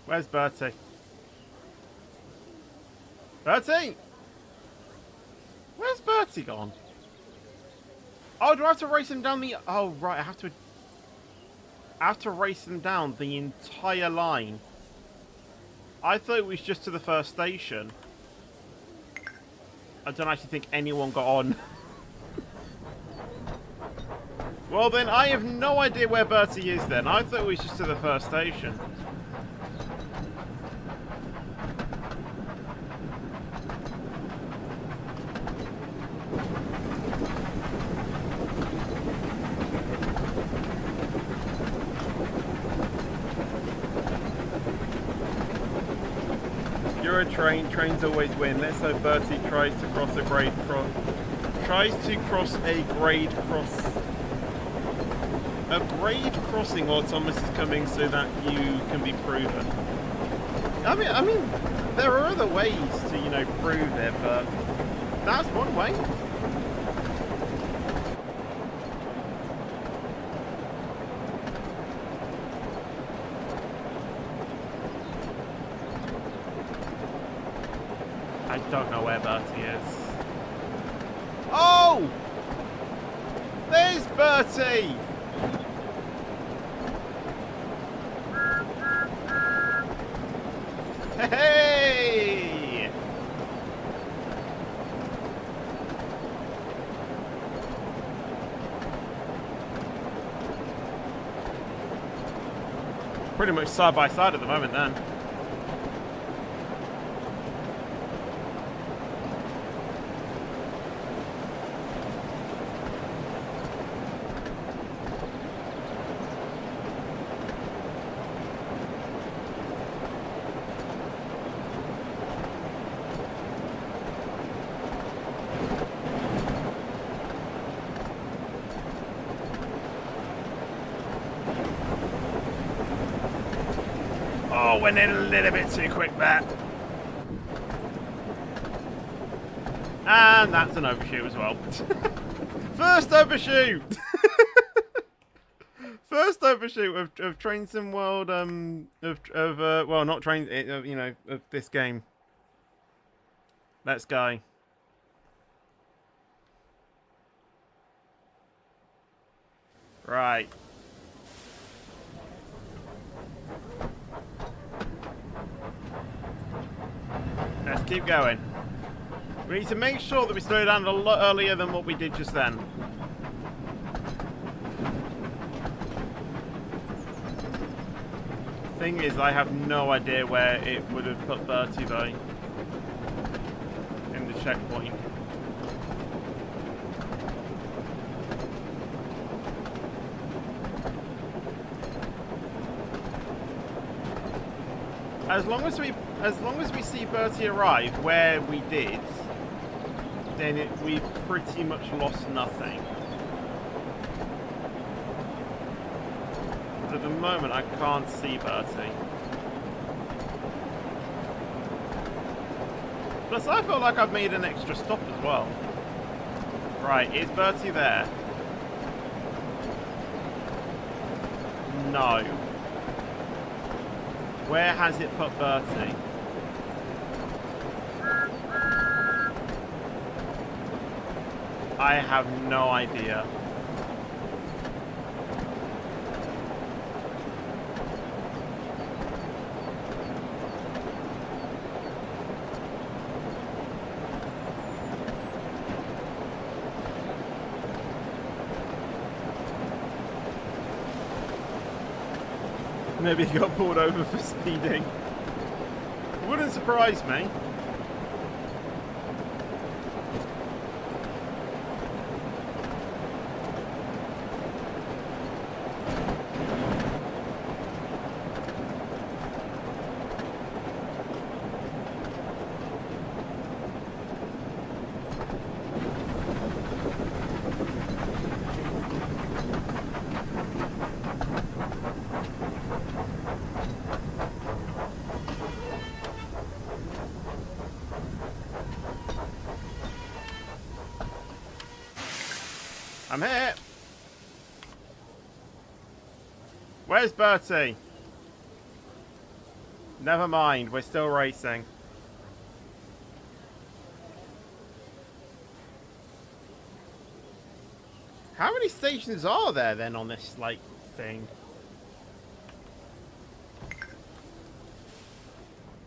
Where's Bertie? Bertie! Where's Bertie gone? Oh, do I have to race him down the... Oh, right, I have to race him down the entire line. I thought it was just to the first station. I don't actually think anyone got on. Well, then, I have no idea where Bertie is, then. I thought it was just to the first station. You're a train. Trains always win. Let's hope Bertie tries to cross a grade cross. Tries to cross a grade cross. A grade crossing while Thomas is coming, so that you can be proven. I mean, there are other ways to, you know, prove it, but that's one way. I don't know where Bertie is. Oh! There's Bertie! Hey! Pretty much side by side at the moment then. Oh, went in a little bit too quick there. And that's an overshoot as well. First overshoot! First overshoot of Train Sim World, well, not Train, you know, of this game. Let's go. Right. Let's keep going. We need to make sure that we slow down a lot earlier than what we did just then. Thing is, I have no idea where it would have put Bertie though. In the checkpoint. As long as we see Bertie arrive where we did, then we've pretty much lost nothing. But at the moment, I can't see Bertie. Plus, I feel like I've made an extra stop as well. Right, is Bertie there? No. Where has it put Bertie? I have no idea. Maybe he got pulled over for speeding. Wouldn't surprise me. I'm here. Where's Bertie? Never mind, we're still racing. How many stations are there then on this, like, thing?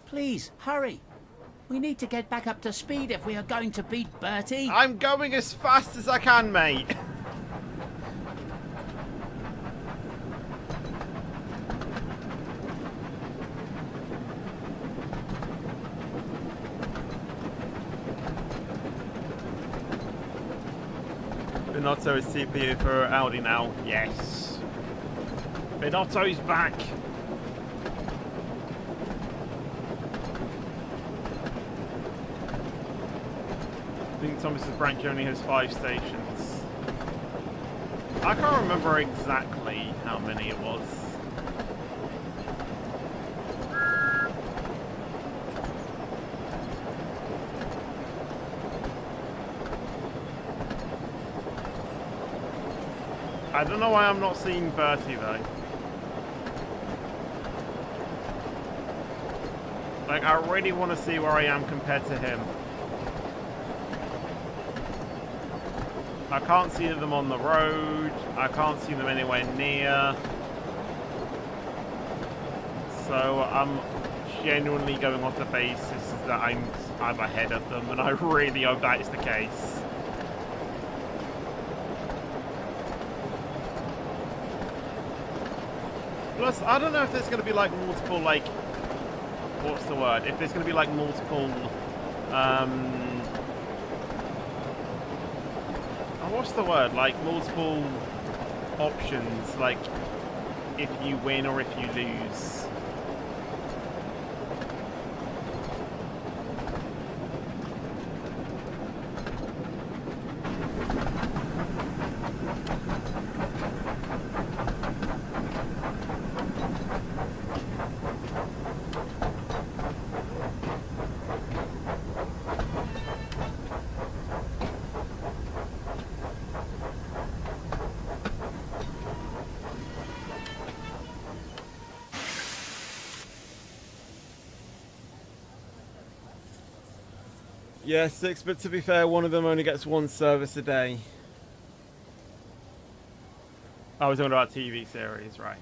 Please, hurry. We need to get back up to speed if we are going to beat Bertie. I'm going as fast as I can, mate. Binotto is CPU for Audi now. Yes. Binotto's back. I think Thomas's branch only has 5 stations. I can't remember exactly how many it was. I don't know why I'm not seeing Bertie though. Like, I really want to see where I am compared to him. I can't see them on the road. I can't see them anywhere near. So I'm genuinely going off the basis that I'm ahead of them, and I really hope that is the case. Plus, I don't know if there's going to be like multiple, like, what's the word? If there's going to be like multiple, what's the word? Like multiple options, like if you win or if you lose. Yeah, 6, but to be fair, one of them only gets 1 service a day. I was talking about TV series, right.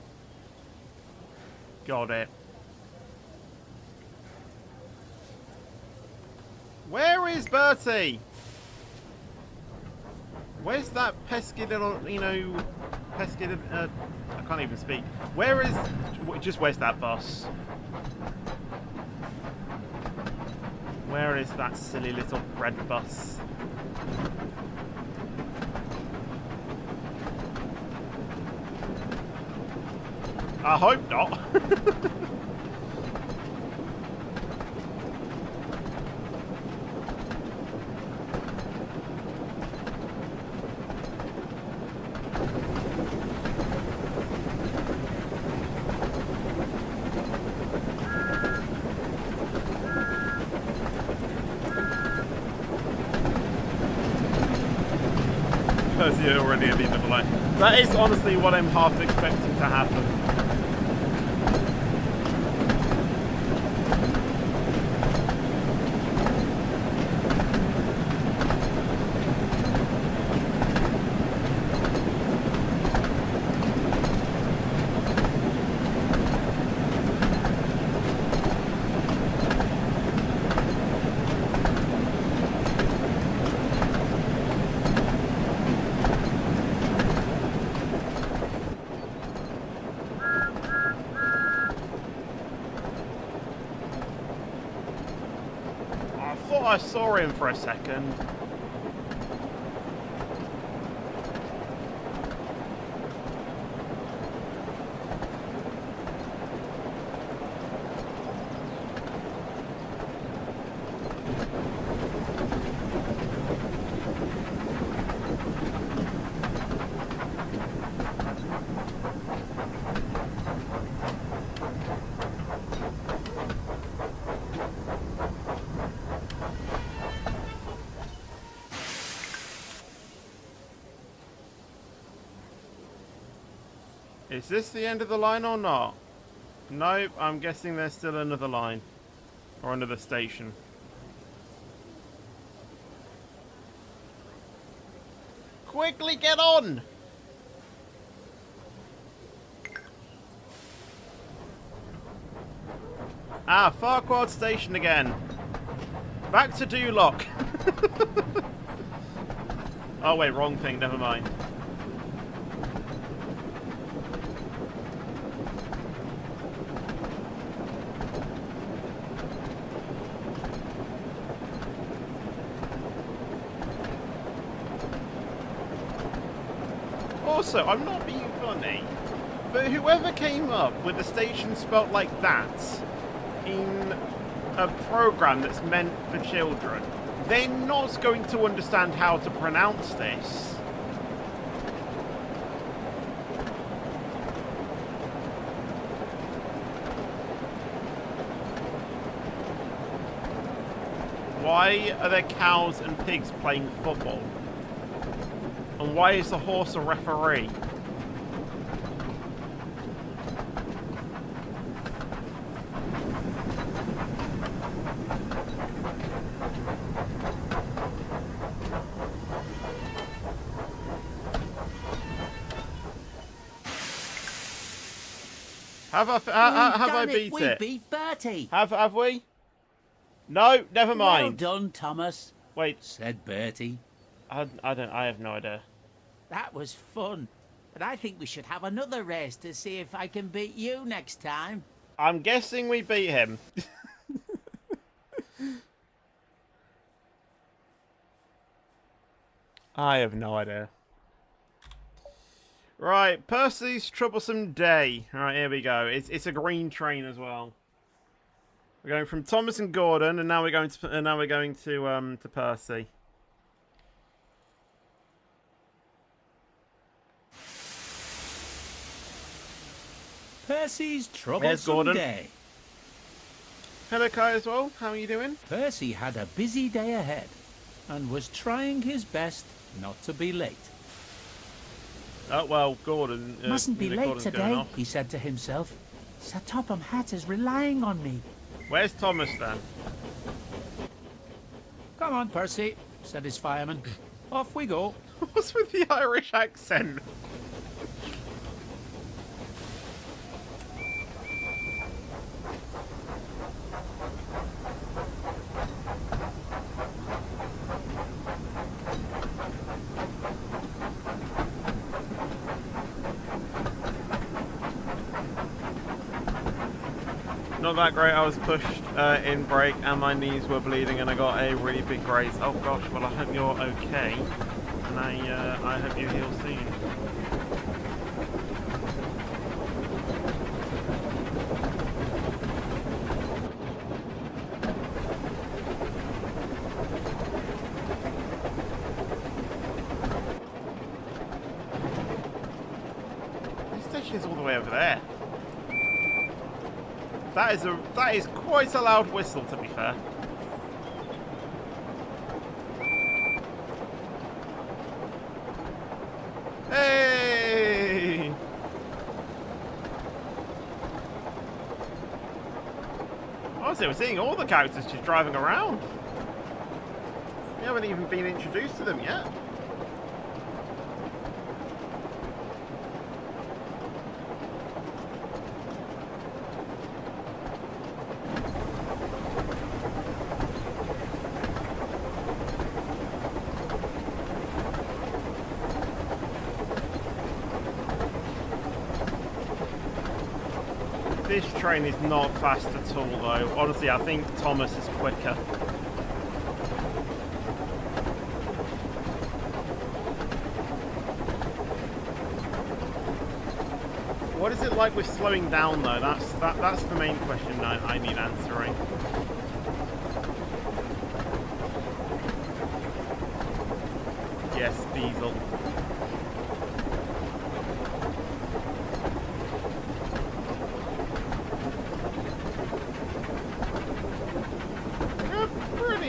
Got it. Where is Bertie? Where's that pesky little, you know, pesky, I can't even speak. Where is, just where's that bus? Where is that silly little red bus? I hope not. Percy already at the end of the line. That is honestly what I'm half expecting to happen. I saw him for a second. Is this the end of the line or not? Nope, I'm guessing there's still another line. Or another station. Quickly get on! Ah, Farquhar Station again. Back to Duloc. Oh wait, wrong thing, never mind. Also, I'm not being funny, but whoever came up with a station spelt like that in a program that's meant for children, they're not going to understand how to pronounce this. Why are there cows and pigs playing football? And why is the horse a referee? Have I beat it? We beat Bertie. Have we? No, never mind. Well done, Thomas. Wait, said Bertie. I have no idea. That was fun. But I think we should have another race to see if I can beat you next time. I'm guessing we beat him. I have no idea. Right, Percy's troublesome day. Alright, here we go. It's a green train as well. We're going from Thomas and Gordon, and now we're going to Percy. Percy's troublesome day. Hello, Kai, as well. How are you doing? Percy had a busy day ahead and was trying his best not to be late. Oh, well, Gordon... Mustn't be late today, he said to himself. Sir Topham Hatt is relying on me. Where's Thomas, then? Come on, Percy, said his fireman. Off we go. What's with the Irish accent? Not that great. I was pushed in brake and my knees were bleeding and I got a really big graze. Oh gosh, well I hope you're okay. And I hope you heal soon. This station is all the way over there. That is quite a loud whistle, to be fair. Hey! Honestly, we're seeing all the characters just driving around. We haven't even been introduced to them yet. This train is not fast at all, though. Honestly, I think Thomas is quicker. What is it like with slowing down, though? That's the main question I need answering. Yes, diesel.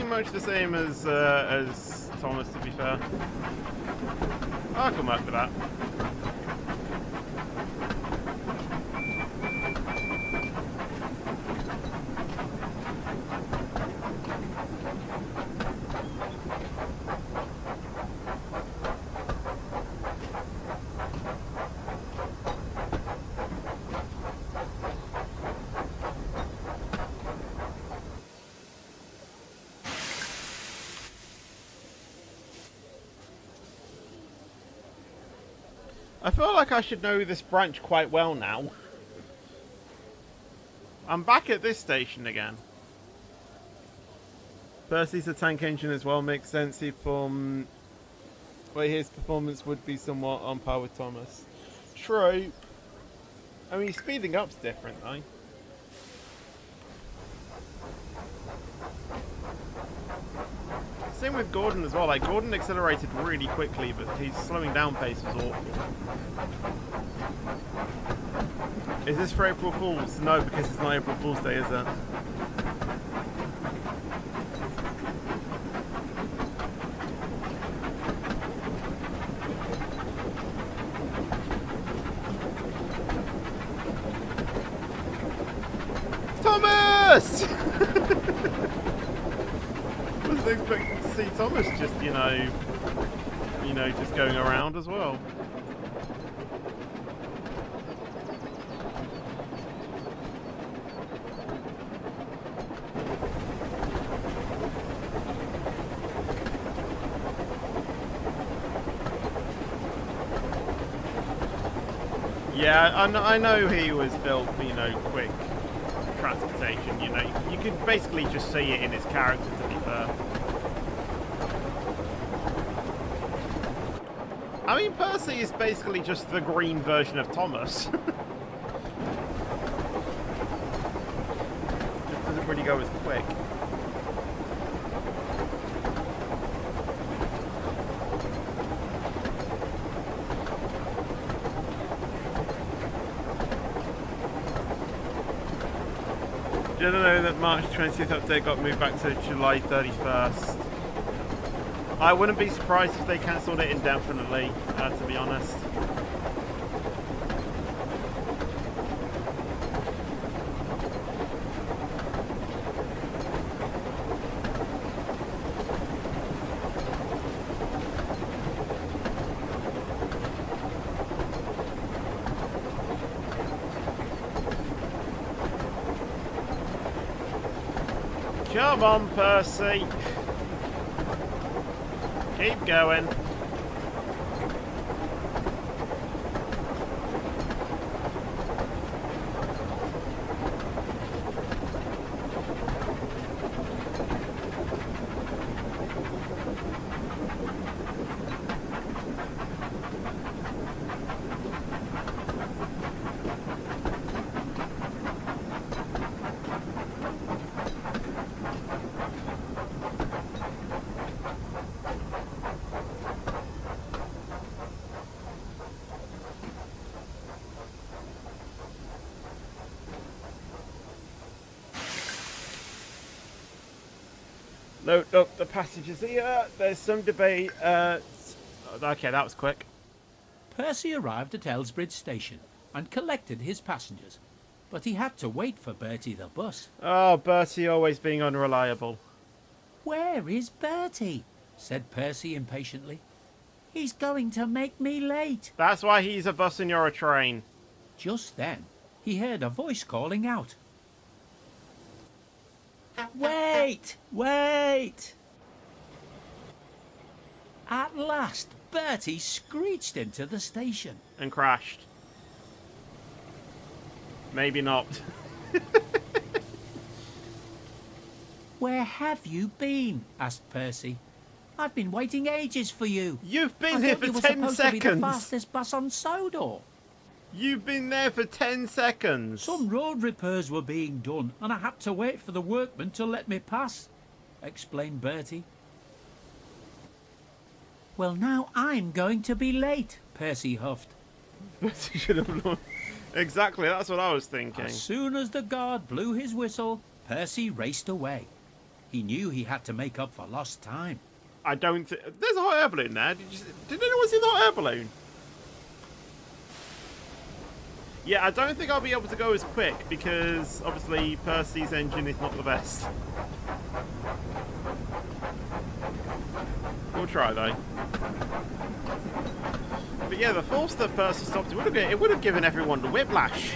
Much the same as Thomas, to be fair. I can work with that. I feel like I should know this branch quite well now. I'm back at this station again. Percy's a tank engine as well, makes sense. He'd form... Well, his performance would be somewhat on par with Thomas. True. I mean, speeding up's different, though. Same with Gordon as well. Like, Gordon accelerated really quickly, but his slowing down pace was awful. Is this for April Fools? No, because it's not April Fool's Day, is it? Thomas! Wasn't expecting to see Thomas just, you know, just going around as well. Yeah, I know he was built for, you know, quick transportation, you know. You could basically just see it in his character, to be fair. I mean, Percy is basically just the green version of Thomas. Just doesn't really go as quick. Did I know that March 20th update got moved back to July 31st? I wouldn't be surprised if they cancelled it indefinitely, to be honest. Come on, Percy. Keep going. Look, the passage is here. There's some debate. Okay, that was quick. Percy arrived at Elsbridge Station and collected his passengers, but he had to wait for Bertie the bus. Oh, Bertie always being unreliable. Where is Bertie? Said Percy impatiently. He's going to make me late. That's why he's a bus and you're a train. Just then, he heard a voice calling out. Wait! Wait! At last, Bertie screeched into the station. And crashed. Maybe not. Where have you been? Asked Percy. I've been waiting ages for you. You've been here for 10 seconds. You were supposed to be the fastest bus on Sodor. You've been there for 10 seconds. Some road repairs were being done and I had to wait for the workmen to let me pass, explained Bertie. Well, now I'm going to be late, Percy huffed. Bertie should have known. Exactly, that's what I was thinking. As soon as the guard blew his whistle, Percy raced away. He knew he had to make up for lost time. I don't think... There's a hot air balloon there. Did anyone see the hot air balloon? Yeah, I don't think I'll be able to go as quick because obviously Percy's engine is not the best. We'll try though. But yeah, the force that Percy stopped, it would have given everyone the whiplash.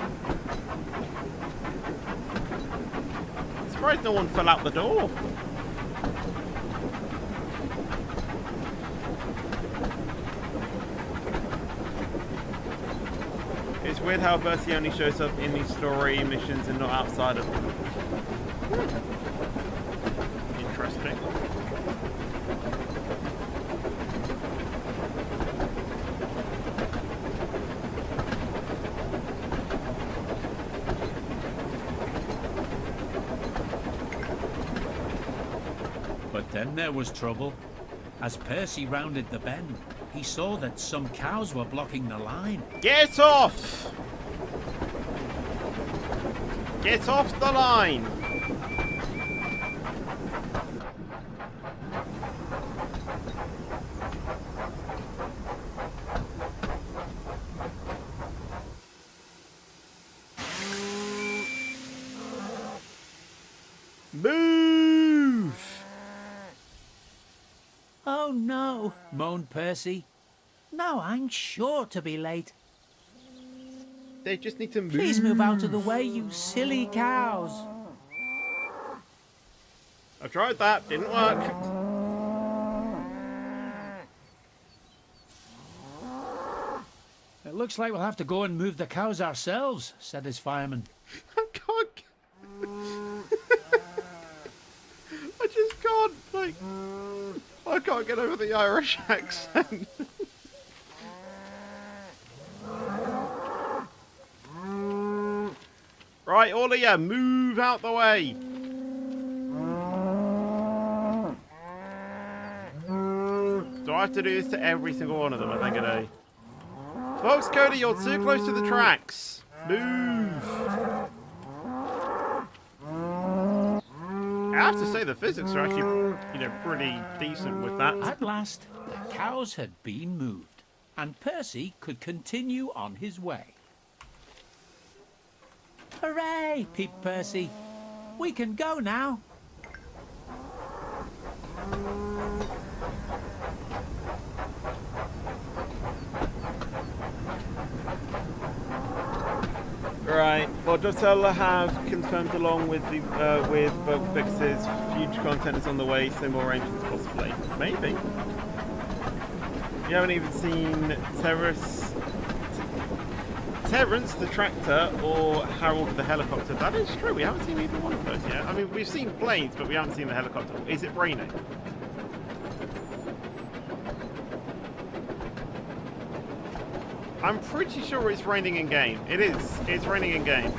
I'm surprised no one fell out the door. It's weird how Bertie only shows up in these story missions and not outside of them. Interesting. But then there was trouble. As Percy rounded the bend, he saw that some cows were blocking the line. Get off! Get off the line! Move! Oh no, moaned Percy. Now I'm sure to be late. They just need to move. Please move out of the way, you silly cows. I tried that, didn't work. It looks like we'll have to go and move the cows ourselves, said his fireman. I can't. I just can't, like, I can't get over the Irish accent. Right, all of you, move out the way. Do I have to do this to every single one of them? I think I do. Folks, Cody, you're too close to the tracks. Move. I have to say the physics are actually, pretty decent with that. At last, the cows had been moved, and Percy could continue on his way. Hooray, peeped Percy. We can go now. Right. Well, Dovetail have confirmed, along with the with bug fixes, future content is on the way, so more engines possibly. Maybe. You haven't even seen Terrence the tractor or Harold the helicopter. That is true. We haven't seen either one of those yet. I mean, we've seen planes, but we haven't seen the helicopter. Is it raining? I'm pretty sure it's raining in game. It is. It's raining in game.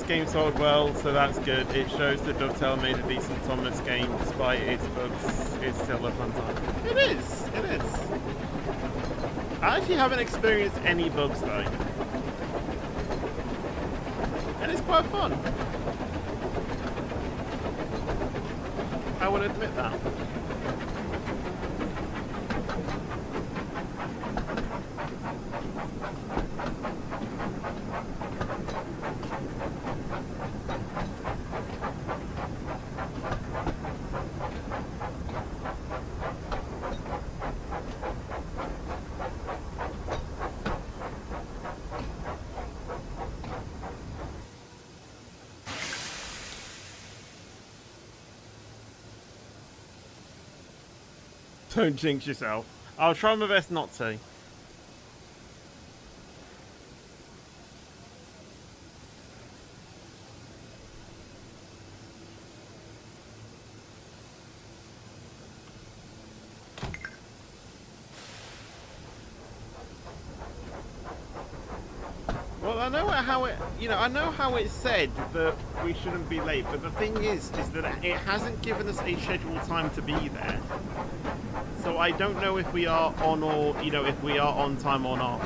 Game sold well, so that's good. It shows that Dovetail made a decent Thomas game despite its bugs. It's still a fun time. It is. It is. I actually haven't experienced any bugs though, and it's quite fun. I will admit that. Don't jinx yourself. I'll try my best not to. Well, I know how it, I know how it said that we shouldn't be late, but the thing is that it hasn't given us a scheduled time to be there. So I don't know if we are on or, if we are on time or not.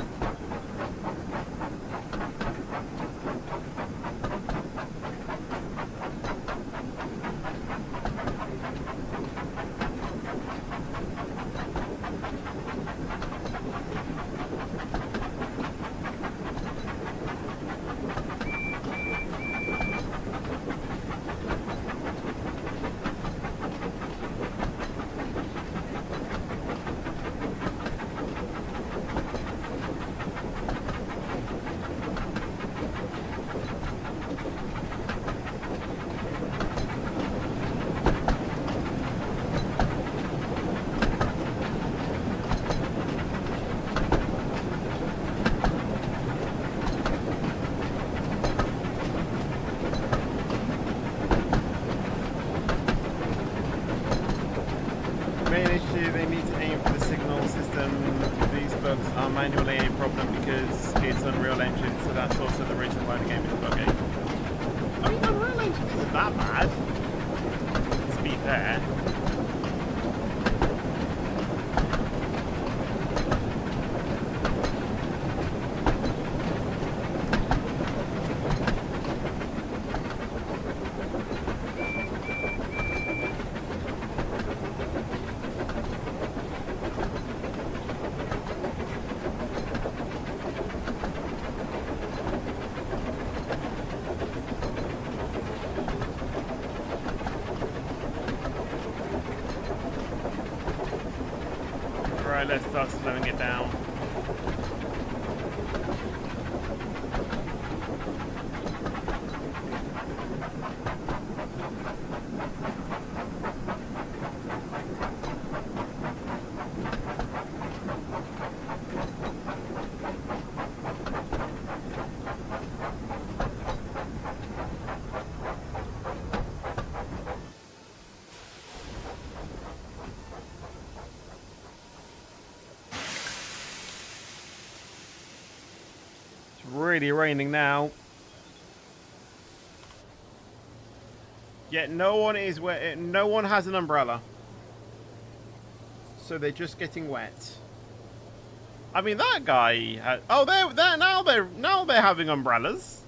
Manually a problem because it's Unreal Engine, so that's also the reason why the game is buggy. I mean, Unreal Engine isn't that bad, to be fair. Let's start slowing it down. Really raining now. Yet no one has an umbrella. So they're just getting wet. I mean, that guy had, now they're having umbrellas.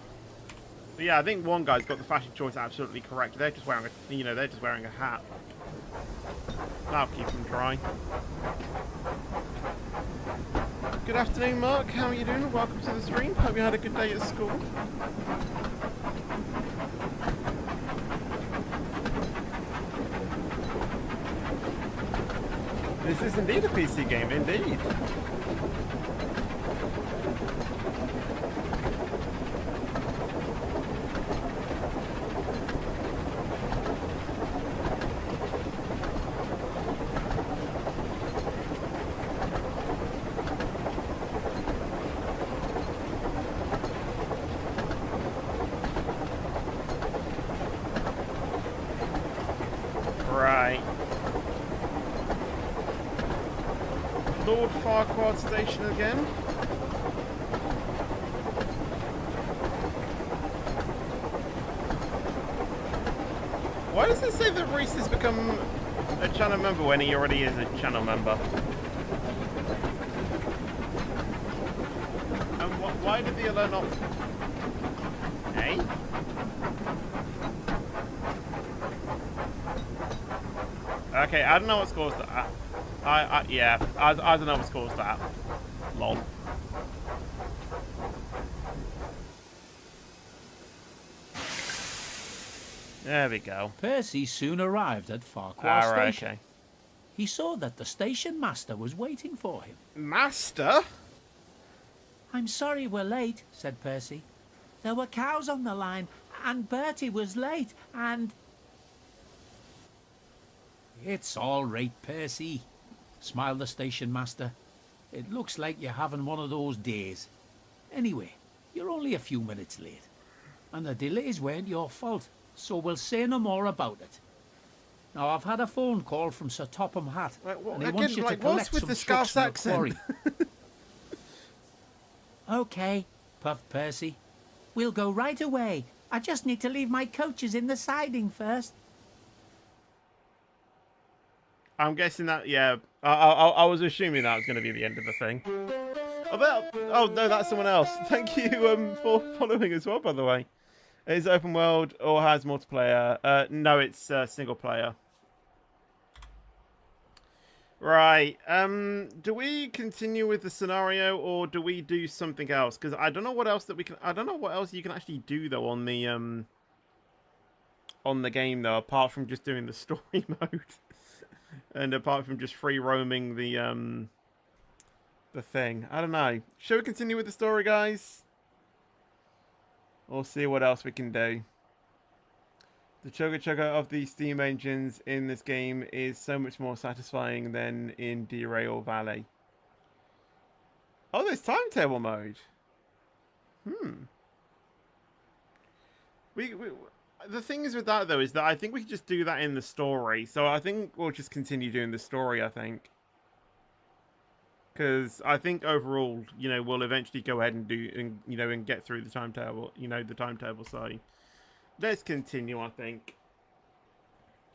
But yeah, I think one guy's got the fashion choice absolutely correct. They're just wearing a hat. That'll keep them dry. Good afternoon, Mark. How are you doing? Welcome to the stream. Hope you had a good day at school. This is indeed a PC game, indeed. Farquhar station again. Why does it say that Reese has become a channel member when he already is a channel member? And why did the alert not... Hey? Okay, I don't know what's caused that. Yeah, I don't know what's caused that. Lol. There we go. Percy soon arrived at Farquhar Station. Okay. He saw that the station master was waiting for him. Master? I'm sorry we're late, said Percy. There were cows on the line, and Bertie was late, and... It's all right, Percy, smiled the station master. It looks like you're having one of those days. Anyway, you're only a few minutes late. And the delays weren't your fault, so we'll say no more about it. Now, I've had a phone call from Sir Topham Hatt, and he wants you to collect some trucks from the quarry. OK, puffed Percy. We'll go right away. I just need to leave my coaches in the siding first. I'm guessing that, yeah. I was assuming that was going to be the end of the thing. Oh no, that's someone else. Thank you for following as well, by the way. Is it open world or has multiplayer? No, it's single player. Right. Do we continue with the scenario or do we do something else? Because I don't know what else that we can. I don't know what else you can actually do though on the game though, apart from just doing the story mode. And apart from just free roaming the thing. I don't know. Shall we continue with the story, guys? Or see what else we can do. The chugga of the steam engines in this game is so much more satisfying than in Derail Valley. Oh, there's timetable mode. The thing is with that, though, is that I think we can just do that in the story. So I think we'll just continue doing the story, I think. Because I think overall, you know, we'll eventually go ahead and do, and get through the timetable, so let's continue, I think.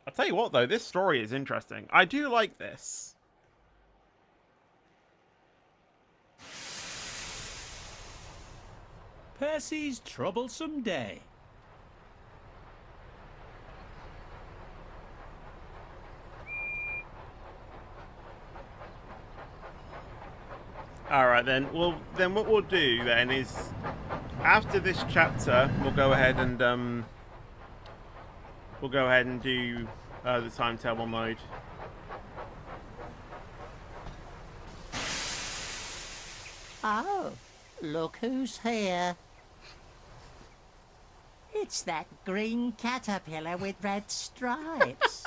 I'll tell you what, though, this story is interesting. I do like this. Percy's troublesome day. Alright then, well then what we'll do then is after this chapter we'll go ahead and do the timetable mode. Oh, look who's here. It's that green caterpillar with red stripes.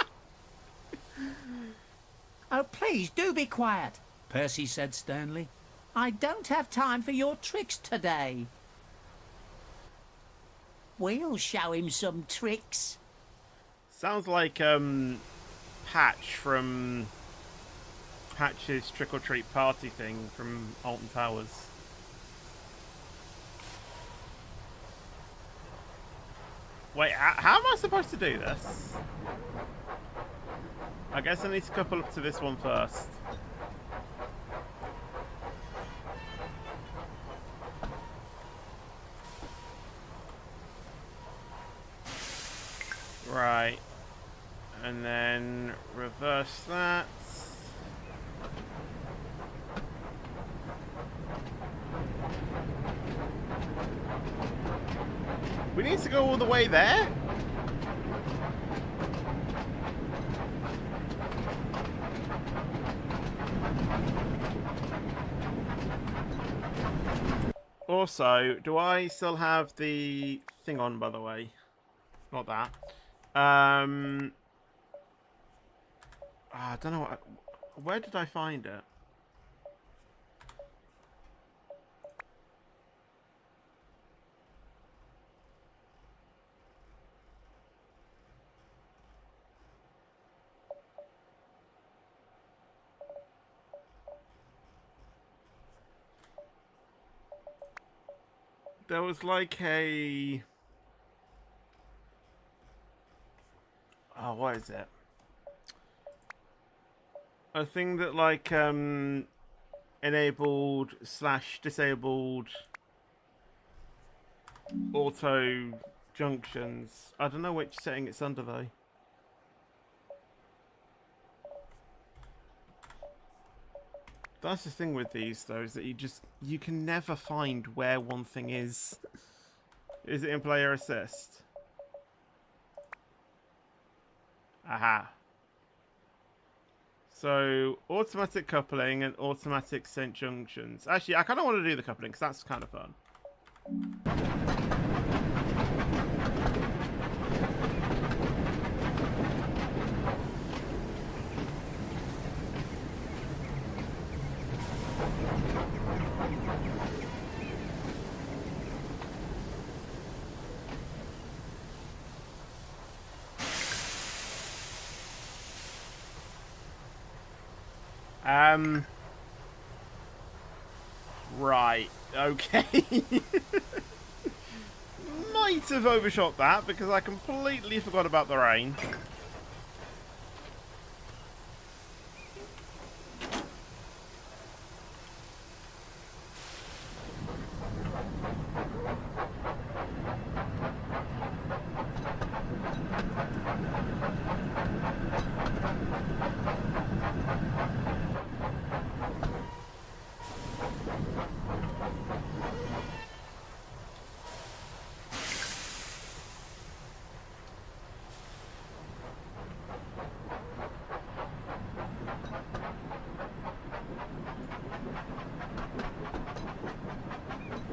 Oh, please do be quiet, Percy said sternly. I don't have time for your tricks today. We'll show him some tricks. Sounds like Patch from Patch's Trick or Treat Party thing from Alton Towers. Wait, how am I supposed to do this? I guess I need to couple up to this one first. Right. And then reverse that. We need to go all the way there? Also, do I still have the thing on, by the way? Not that. I don't know. Where did I find it? There was like a... Oh, what is it? A thing that like enabled / disabled auto junctions. I don't know which setting it's under though. That's the thing with these though, is that you can never find where one thing is. Is it in player assist? Aha. So, automatic coupling and automatic sent junctions. Actually, I kind of want to do the coupling because that's kind of fun. Right, okay. Might have overshot that because I completely forgot about the rain.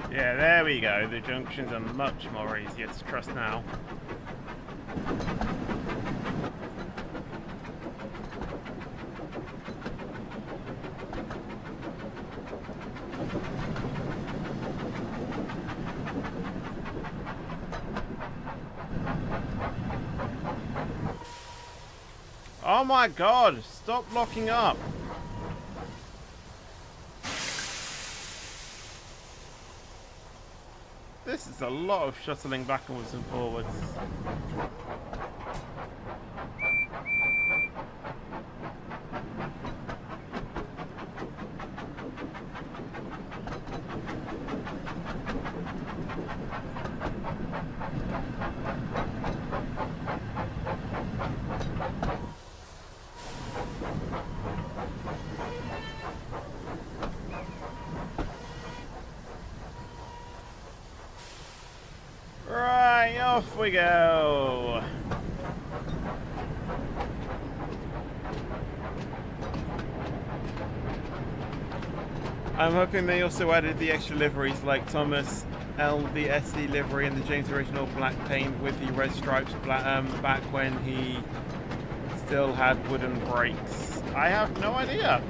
Yeah, there we go. The junctions are much more easier to trust now. Oh my god, stop locking up. This is a lot of shuttling backwards and forwards. Right, off we go. I'm hoping they also added the extra liveries like Thomas L, the SD livery, and the James original black paint with the red stripes back when he still had wooden brakes. I have no idea.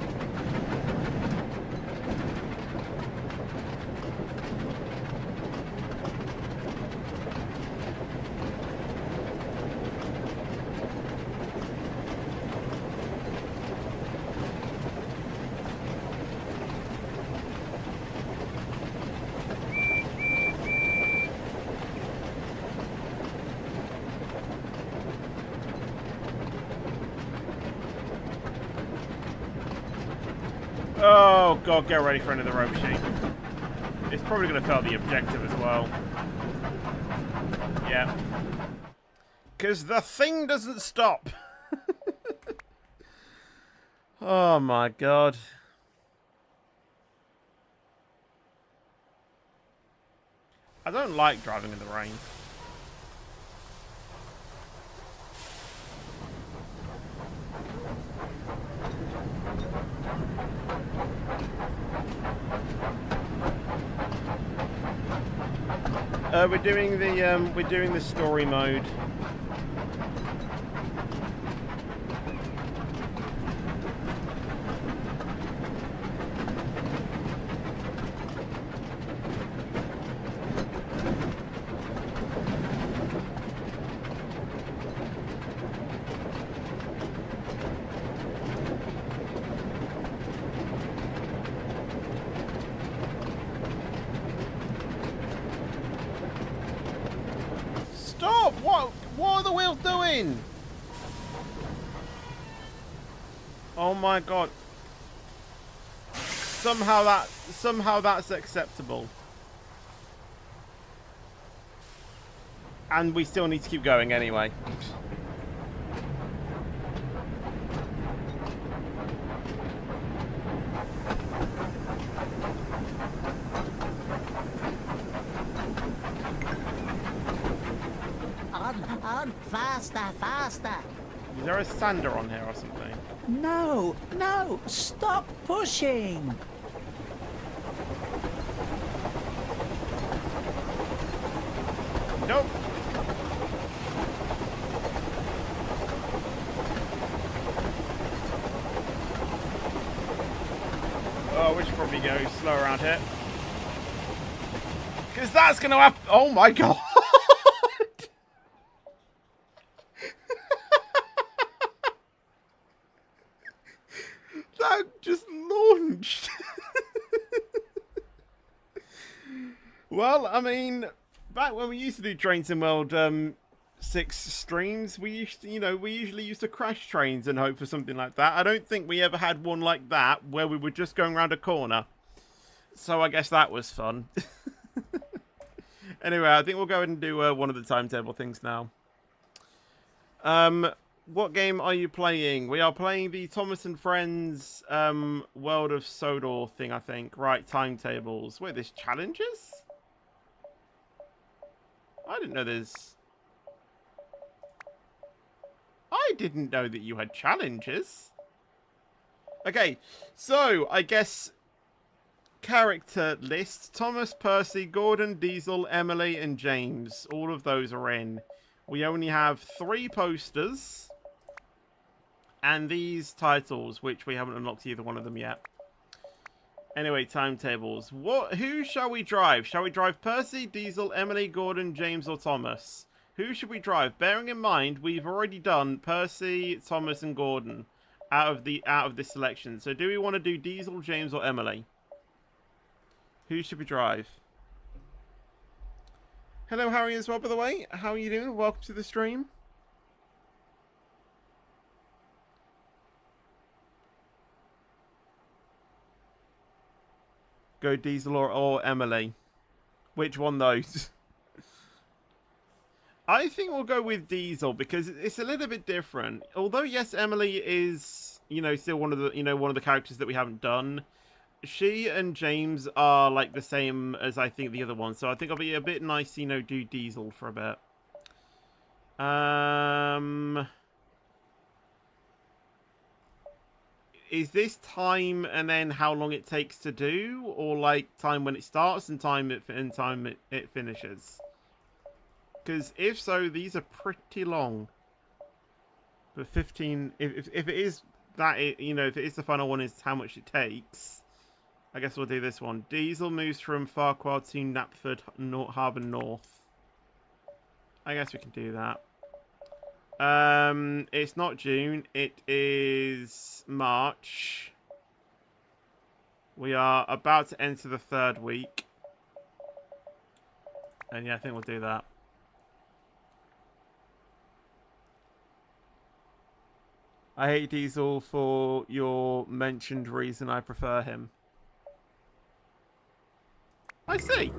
Oh god, get ready for another rope sheet. It's probably going to fail the objective as well. Yeah. Because the thing doesn't stop. Oh my god. I don't like driving in the rain. We're doing the story mode. Stop! What are the wheels doing? Oh my god. Somehow that's acceptable. And we still need to keep going anyway. On, faster, faster. Is there a sander on here or something? No, no, stop pushing. Nope. Oh, we should probably go slow around here. Because that's going to happen. Oh my god. That just launched. Well, I mean, back when we used to do Train Sim World 6 streams, we usually used to crash trains and hope for something like that. I don't think we ever had one like that where we were just going around a corner. So I guess that was fun. Anyway, I think we'll go ahead and do one of the timetable things now. What game are you playing? We are playing the Thomas and Friends World of Sodor thing, I think. Right, timetables. Wait, there's challenges? I didn't know there's... I didn't know that you had challenges. Okay, so I guess character list. Thomas, Percy, Gordon, Diesel, Emily, and James. All of those are in. We only have 3 posters. And these titles, which we haven't unlocked either one of them yet. Anyway, timetables. Who shall we drive? Shall we drive Percy, Diesel, Emily, Gordon, James, or Thomas? Who should we drive? Bearing in mind, we've already done Percy, Thomas, and Gordon out of this selection. So do we want to do Diesel, James, or Emily? Who should we drive? Hello, Harry, as well, by the way. How are you doing? Welcome to the stream. Go Diesel or Emily. Which one, though? I think we'll go with Diesel because it's a little bit different. Although, yes, Emily is, still one of the characters that we haven't done. She and James are like the same as I think the other one. So I think it'll be a bit nice, do Diesel for a bit. Is this time and then how long it takes to do, or like time when it starts and time it finishes? Because if so, these are pretty long. But 15, if it is that, if it is the final one, is how much it takes. I guess we'll do this one. Diesel moves from Farquhar to Knapford Harbour North. I guess we can do that. It's not June. It is March. We are about to enter the 3rd week. And yeah, I think we'll do that. I hate Diesel for your mentioned reason. I prefer him. I see.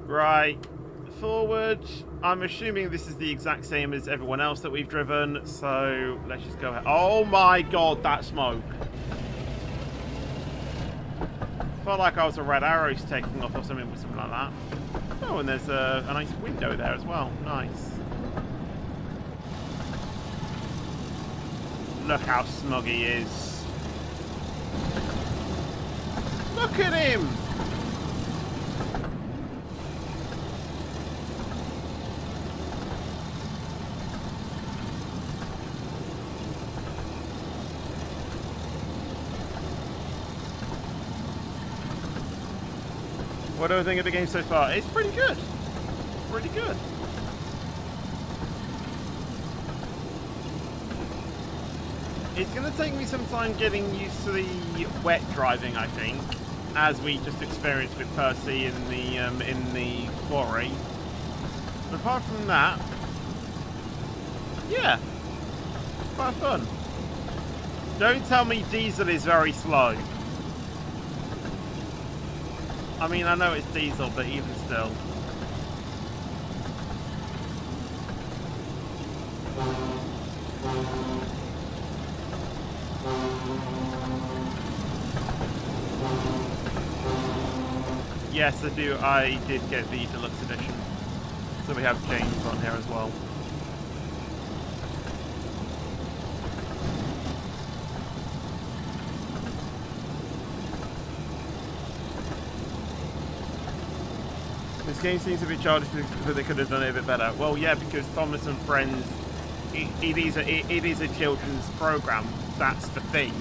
Right. forward. I'm assuming this is the exact same as everyone else that we've driven, so let's just go ahead. Oh my god, that smoke. Felt like I was a red arrows taking off or something like that. Oh, and there's a nice window there as well. Nice. Look how smug he is. Look at him! What do I think of the game so far? It's pretty good. Pretty good. It's going to take me some time getting used to the wet driving, I think, as we just experienced with Percy in the quarry. But apart from that, yeah, quite fun. Don't tell me diesel is very slow. I mean, I know it's diesel, but even still. Yes, I did get the deluxe edition. So we have James on here as well. This game seems a bit childish, but they could have done it a bit better. Well, yeah, because Thomas and Friends, it is a children's program. That's the thing.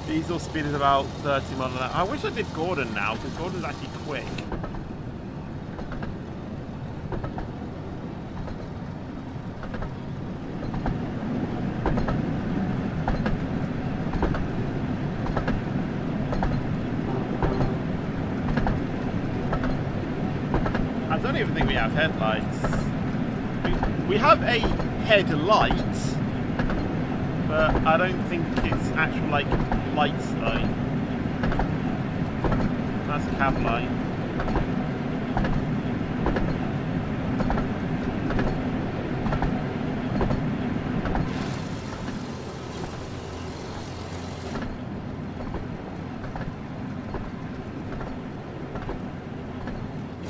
Diesel speed is about 30 miles an hour. I wish I did Gordon now, because Gordon's actually quick. I don't even think we have headlights. We have a headlight, but I don't think it's actual, like, lights though. That's cab light.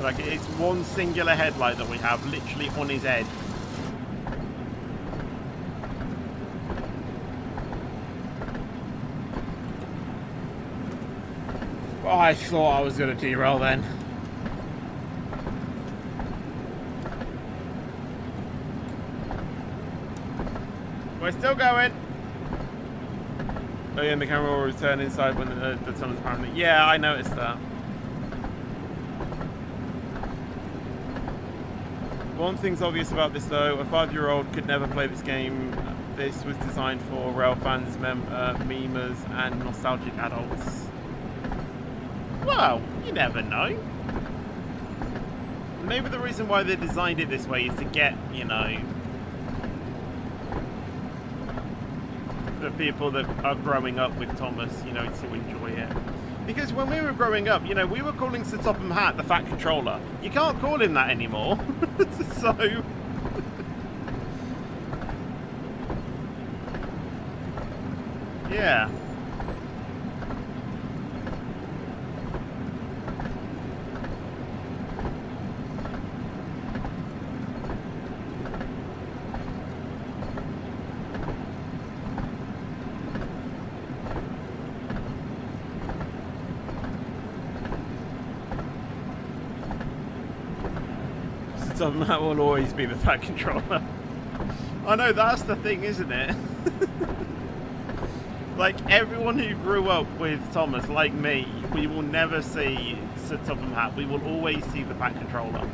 Like, it's one singular headlight that we have, literally on his head. Oh, I thought I was going to derail then. We're still going. Oh yeah, and the camera will return inside when the tunnel's apparently. Yeah, I noticed that. One thing's obvious about this though, a 5-year-old could never play this game. This was designed for rail fans, memers, and nostalgic adults. Well, you never know. Maybe the reason why they designed it this way is to get, you know, the people that are growing up with Thomas, you know, to enjoy it. Because when we were growing up, you know, we were calling Sir Topham Hatt the Fat Controller. You can't call him that anymore. So... yeah. That will always be the Fat Controller. I know, that's the thing, isn't it? Like, everyone who grew up with Thomas, like me, we will never see Sir Topham Hatt. We will always see the Fat Controller.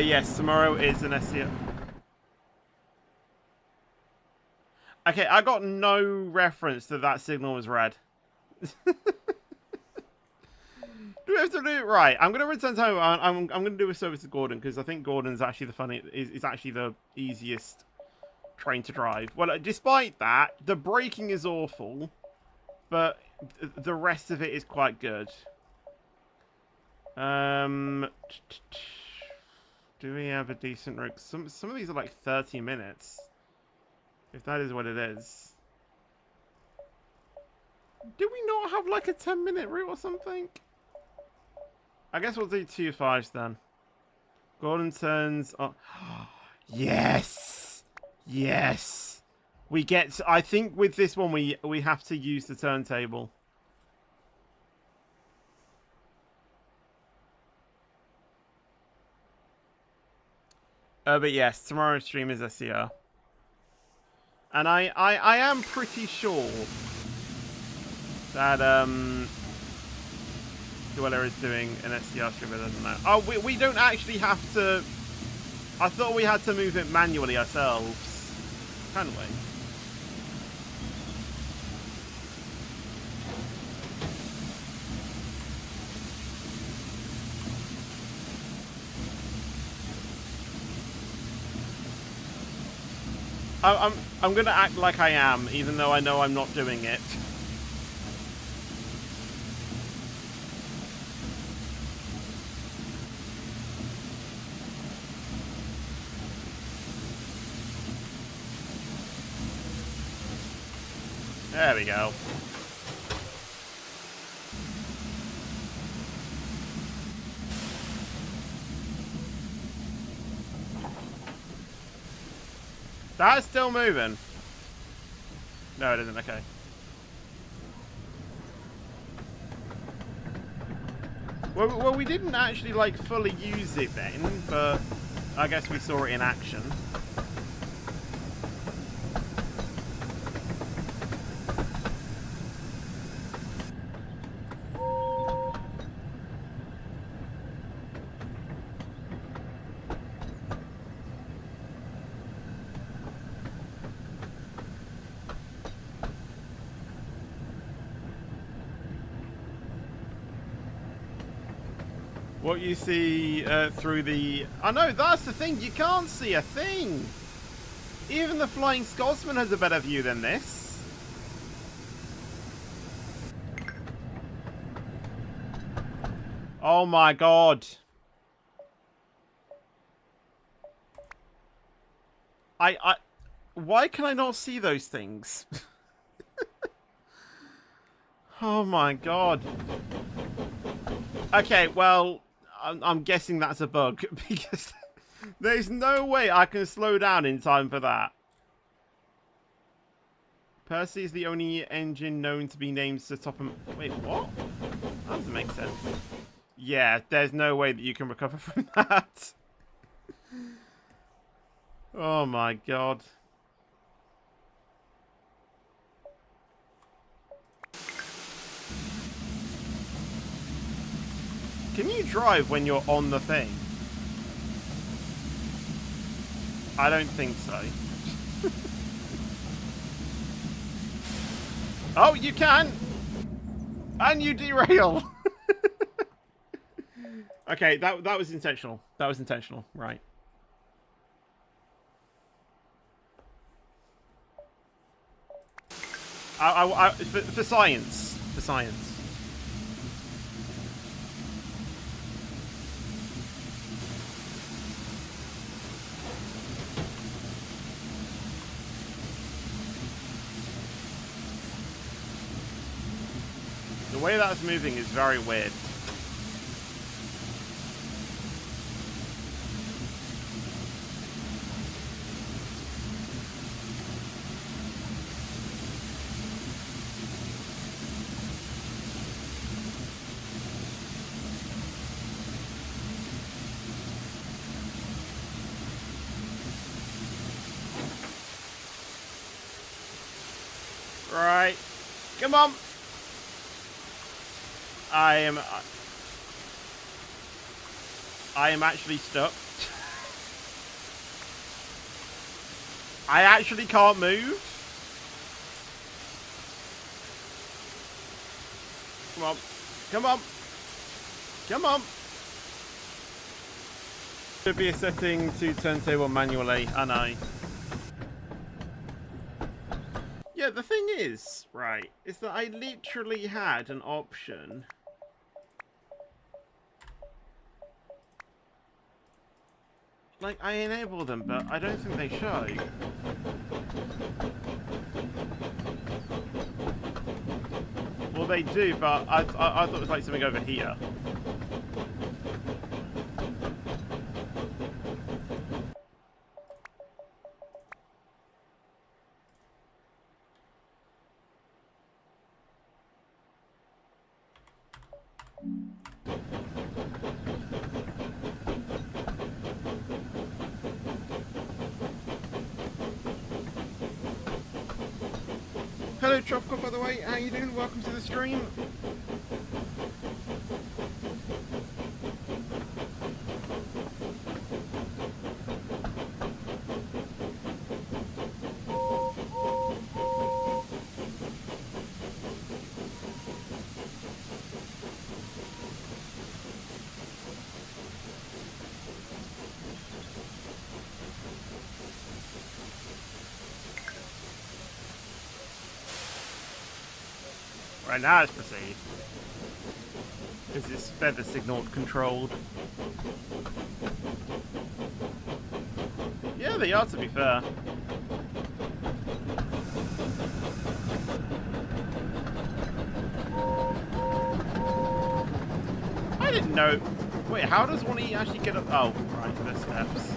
Yes, tomorrow is an SEO. Okay, I got no reference that that signal was red. Do we have to do it right? I'm gonna return home. I'm gonna do a service to Gordon because I think Gordon's actually is actually the easiest train to drive. Well, despite that, the braking is awful, but the rest of it is quite good. Do we have a decent route? Some of these are like 30 minutes. If that is what it is. Do we not have like a 10-minute route or something? I guess we'll do 2 5s then. Gordon turns on. Yes! Yes! We get... I think with this one we have to use the turntable. But yes, tomorrow's stream is SCR. And I am pretty sure that Dweller is doing an SCR stream, but doesn't know. Oh, we don't actually have to... I thought we had to move it manually ourselves. Can we? I'm gonna act like I am, even though I know I'm not doing it. There we go. That's still moving. No, it isn't. Okay. Well, we didn't actually, like, fully use it then, but I guess we saw it in action. What you see through the... Oh no, that's the thing. You can't see a thing. Even the Flying Scotsman has a better view than this. Oh my god. Why can I not see those things? Oh my god. Okay, well... I'm guessing that's a bug, because there's no way I can slow down in time for that. Percy is the only engine known to be named to top of... Wait, what? That doesn't make sense. Yeah, there's no way that you can recover from that. Oh my god. Can you drive when you're on the thing? I don't think so. Oh, you can! And you derail! Okay, that was intentional. That was intentional, right. For science. For science. The way that's moving is very weird. Right. Come on. I am actually stuck. I actually can't move. Come on. Come on. Come on. Should be a setting to turntable manually. I know. Yeah, the thing is, right, is that I literally had an option. Like, I enable them, but I don't think they show. Well, they do, but I thought it was like something over here. Hello, Tropical, by the way. How you doing? Welcome to the stream. Right, now let's proceed. Is this feather signal controlled? Yeah, they are, to be fair. I didn't know. Wait, how does one actually get up? Oh, right, there's steps.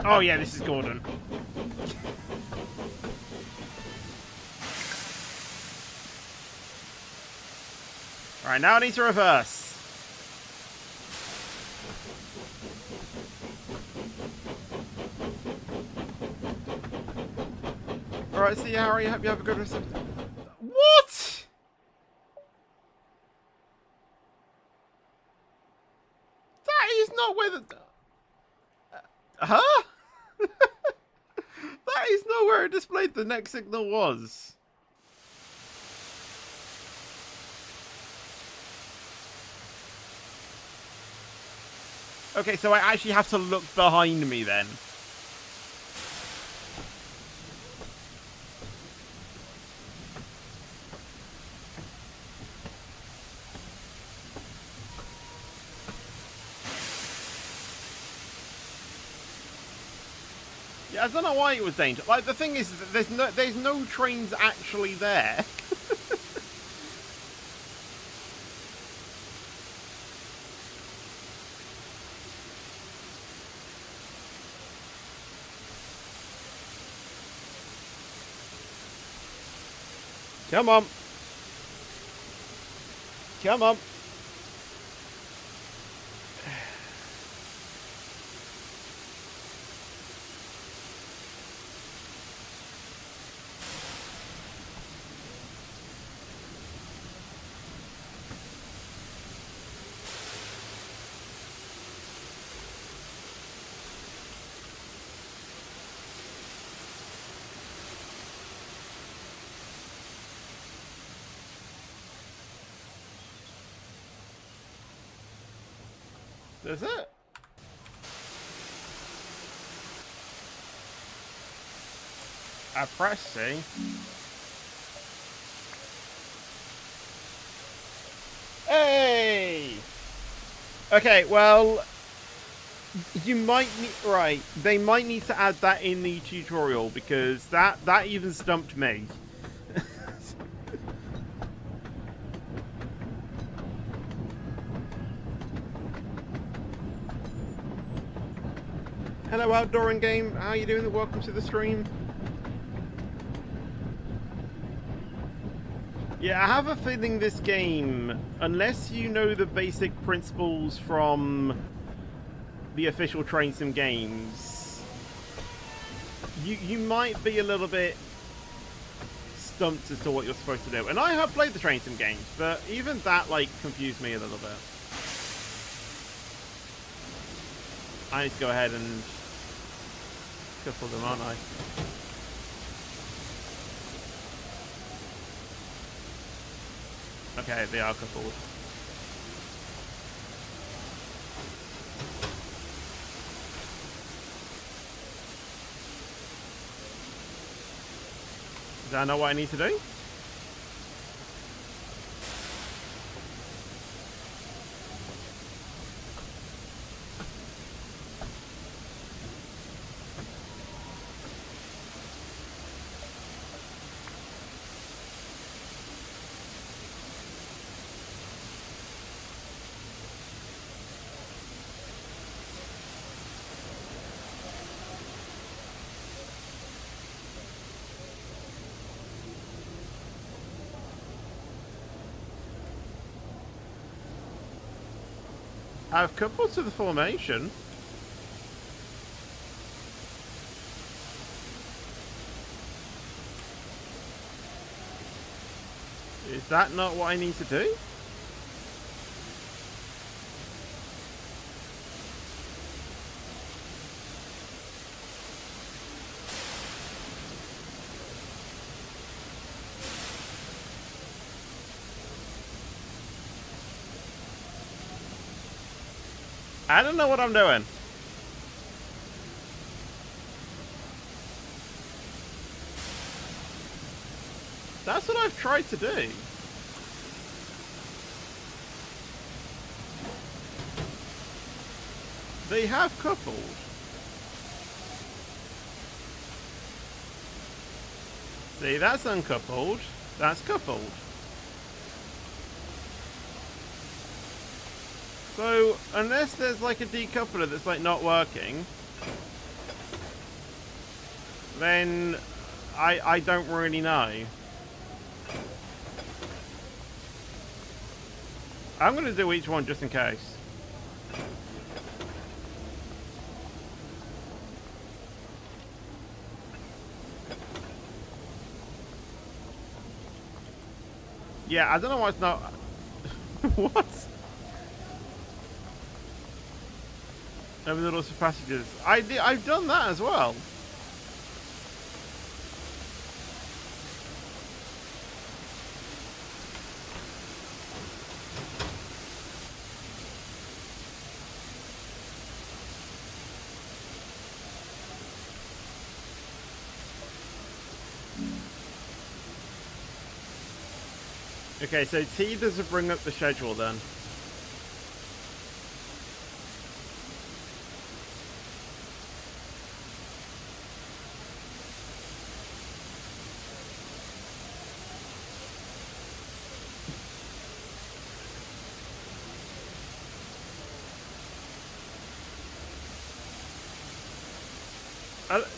Oh yeah, this is Gordon. Alright, now I need to reverse. Alright, see you, Harry. Hope you have a good rest of... What? That is not where the... Huh? That is not where it displayed the next signal was. Okay, so I actually have to look behind me then. Yeah, I don't know why it was dangerous. Like, the thing is, there's no trains actually there. Come on. Come on. That's it. I press C. Hey! Okay, well, you might need... Right, they might need to add that in the tutorial, because that even stumped me. Hello, Outdoor and Game. How you doing? Welcome to the stream. Yeah, I have a feeling this game, unless you know the basic principles from the official Train Sim games, you might be a little bit stumped as to what you're supposed to do. And I have played the train sim games, but even that, like, confused me a little bit. I need to go ahead and couple them, aren't I? Okay, they are coupled. Do I know what I need to do? I've coupled to the formation. Is that not what I need to do? I don't know what I'm doing. That's what I've tried to do. They have coupled. See, that's uncoupled. That's coupled. So, unless there's like a decoupler that's like not working, then I don't really know. I'm going to do each one just in case. Yeah, I don't know why it's not... What? Over the lots of passages. I've done that as well. Okay, so T doesn't bring up the schedule then.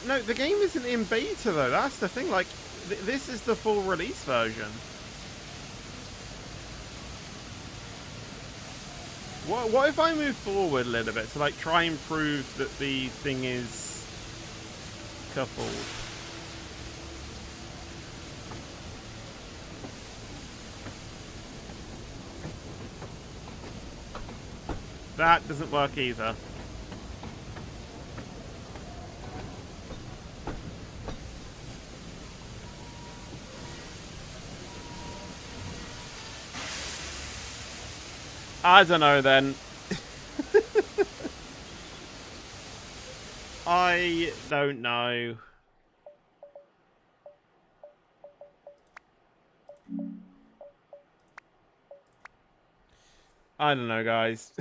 No, the game isn't in beta though. That's the thing. Like, this is the full release version. What if I move forward a little bit to like try and prove that the thing is coupled? That doesn't work either. I don't know then. I don't know. I don't know, guys.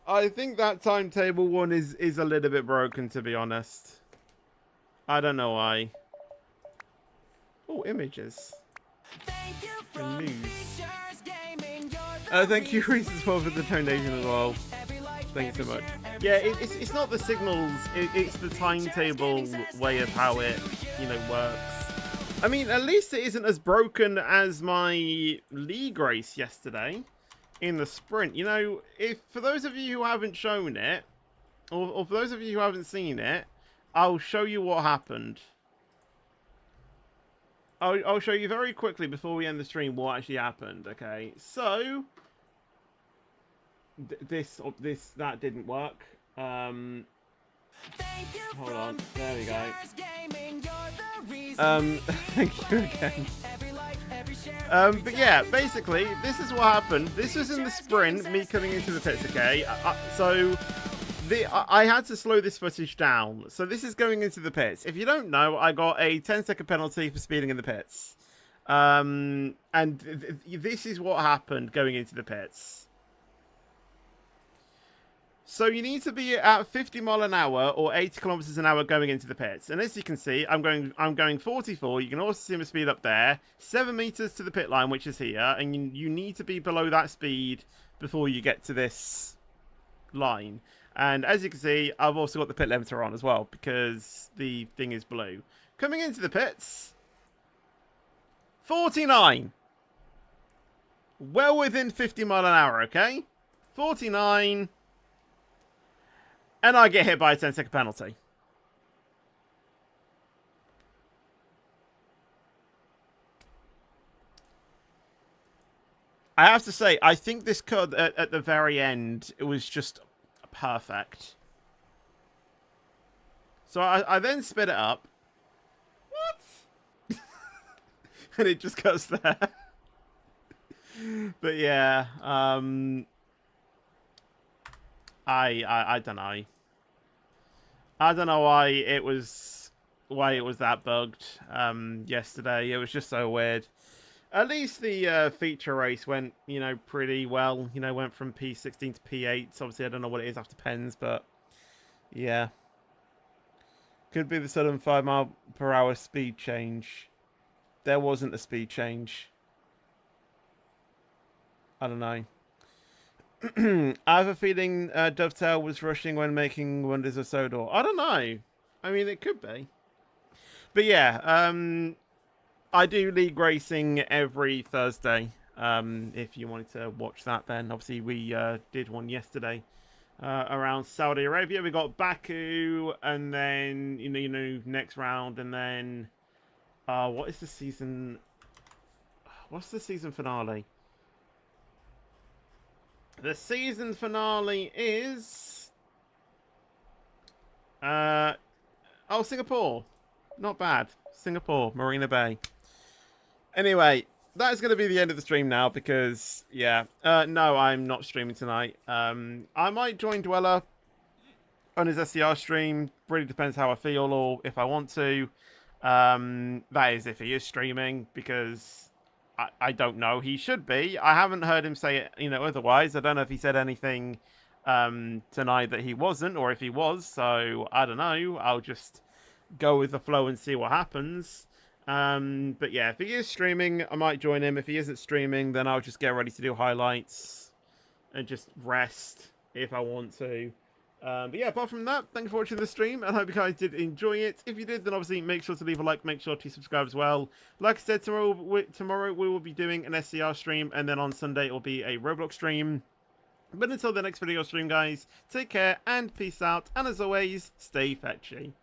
I think that timetable one is a little bit broken, to be honest. I don't know why. Oh, images. And news. Thank you, Reese, as well, for the donation as well. Thanks so much. Yeah, it's not the signals, it's the timetable way of how it, you know, works. I mean, at least it isn't as broken as my league race yesterday in the sprint. You know, if for those of you who haven't shown it, or for those of you who haven't seen it, I'll show you what happened. I'll show you very quickly before we end the stream what actually happened. Okay, so that didn't work. Hold on, there we go. Thank you again. But yeah, basically, this is what happened. This was in the sprint, me coming into the pits. Okay, I had to slow this footage down. So this is going into the pits. If you don't know, I got a 10-second penalty for speeding in the pits. And this is what happened going into the pits. So you need to be at 50 miles an hour or 80 kilometers an hour going into the pits. And as you can see, I'm going 44. You can also see my speed up there. 7 meters to the pit line, which is here. And you need to be below that speed before you get to this line. And as you can see, I've also got the pit limiter on as well because the thing is blue. Coming into the pits, 49. Well within 50 miles an hour, okay? 49. And I get hit by a 10-second penalty. I have to say, I think this cut at the very end, it was just perfect. So I then sped it up. What? And it just cuts there. But yeah, I don't know. I don't know why it was that bugged yesterday. It was just so weird. At least the feature race went, pretty well. Went from P16 to P8. So obviously, I don't know what it is after pens, but yeah. Could be the sudden 5 mile per hour speed change. There wasn't a speed change. I don't know. I have a feeling Dovetail was rushing when making Wonders of Sodor. I don't know. I mean, it could be. But yeah, I do league racing every Thursday. If you wanted to watch that, then obviously we did one yesterday around Saudi Arabia. We got Baku, and then next round, and then what is the season? What's the season finale? The season finale is Singapore. Not bad. Singapore, Marina Bay. Anyway, that is going to be the end of the stream now because, yeah. No, I'm not streaming tonight. I might join Dweller on his SCR stream. Really depends how I feel or if I want to. That is if he is streaming because I don't know. He should be. I haven't heard him say it, otherwise. I don't know if he said anything tonight that he wasn't or if he was. So, I don't know. I'll just go with the flow and see what happens. But yeah, if he is streaming, I might join him. If he isn't streaming, then I'll just get ready to do highlights and just rest if I want to. But yeah, apart from that, thank you for watching the stream. I hope you guys did enjoy it. If you did, then obviously make sure to leave a like, make sure to subscribe as well. Like I said, tomorrow we will be doing an SCR stream, and then on Sunday it will be a Roblox stream. But until the next video stream, guys, take care and peace out. And as always, stay fetchy.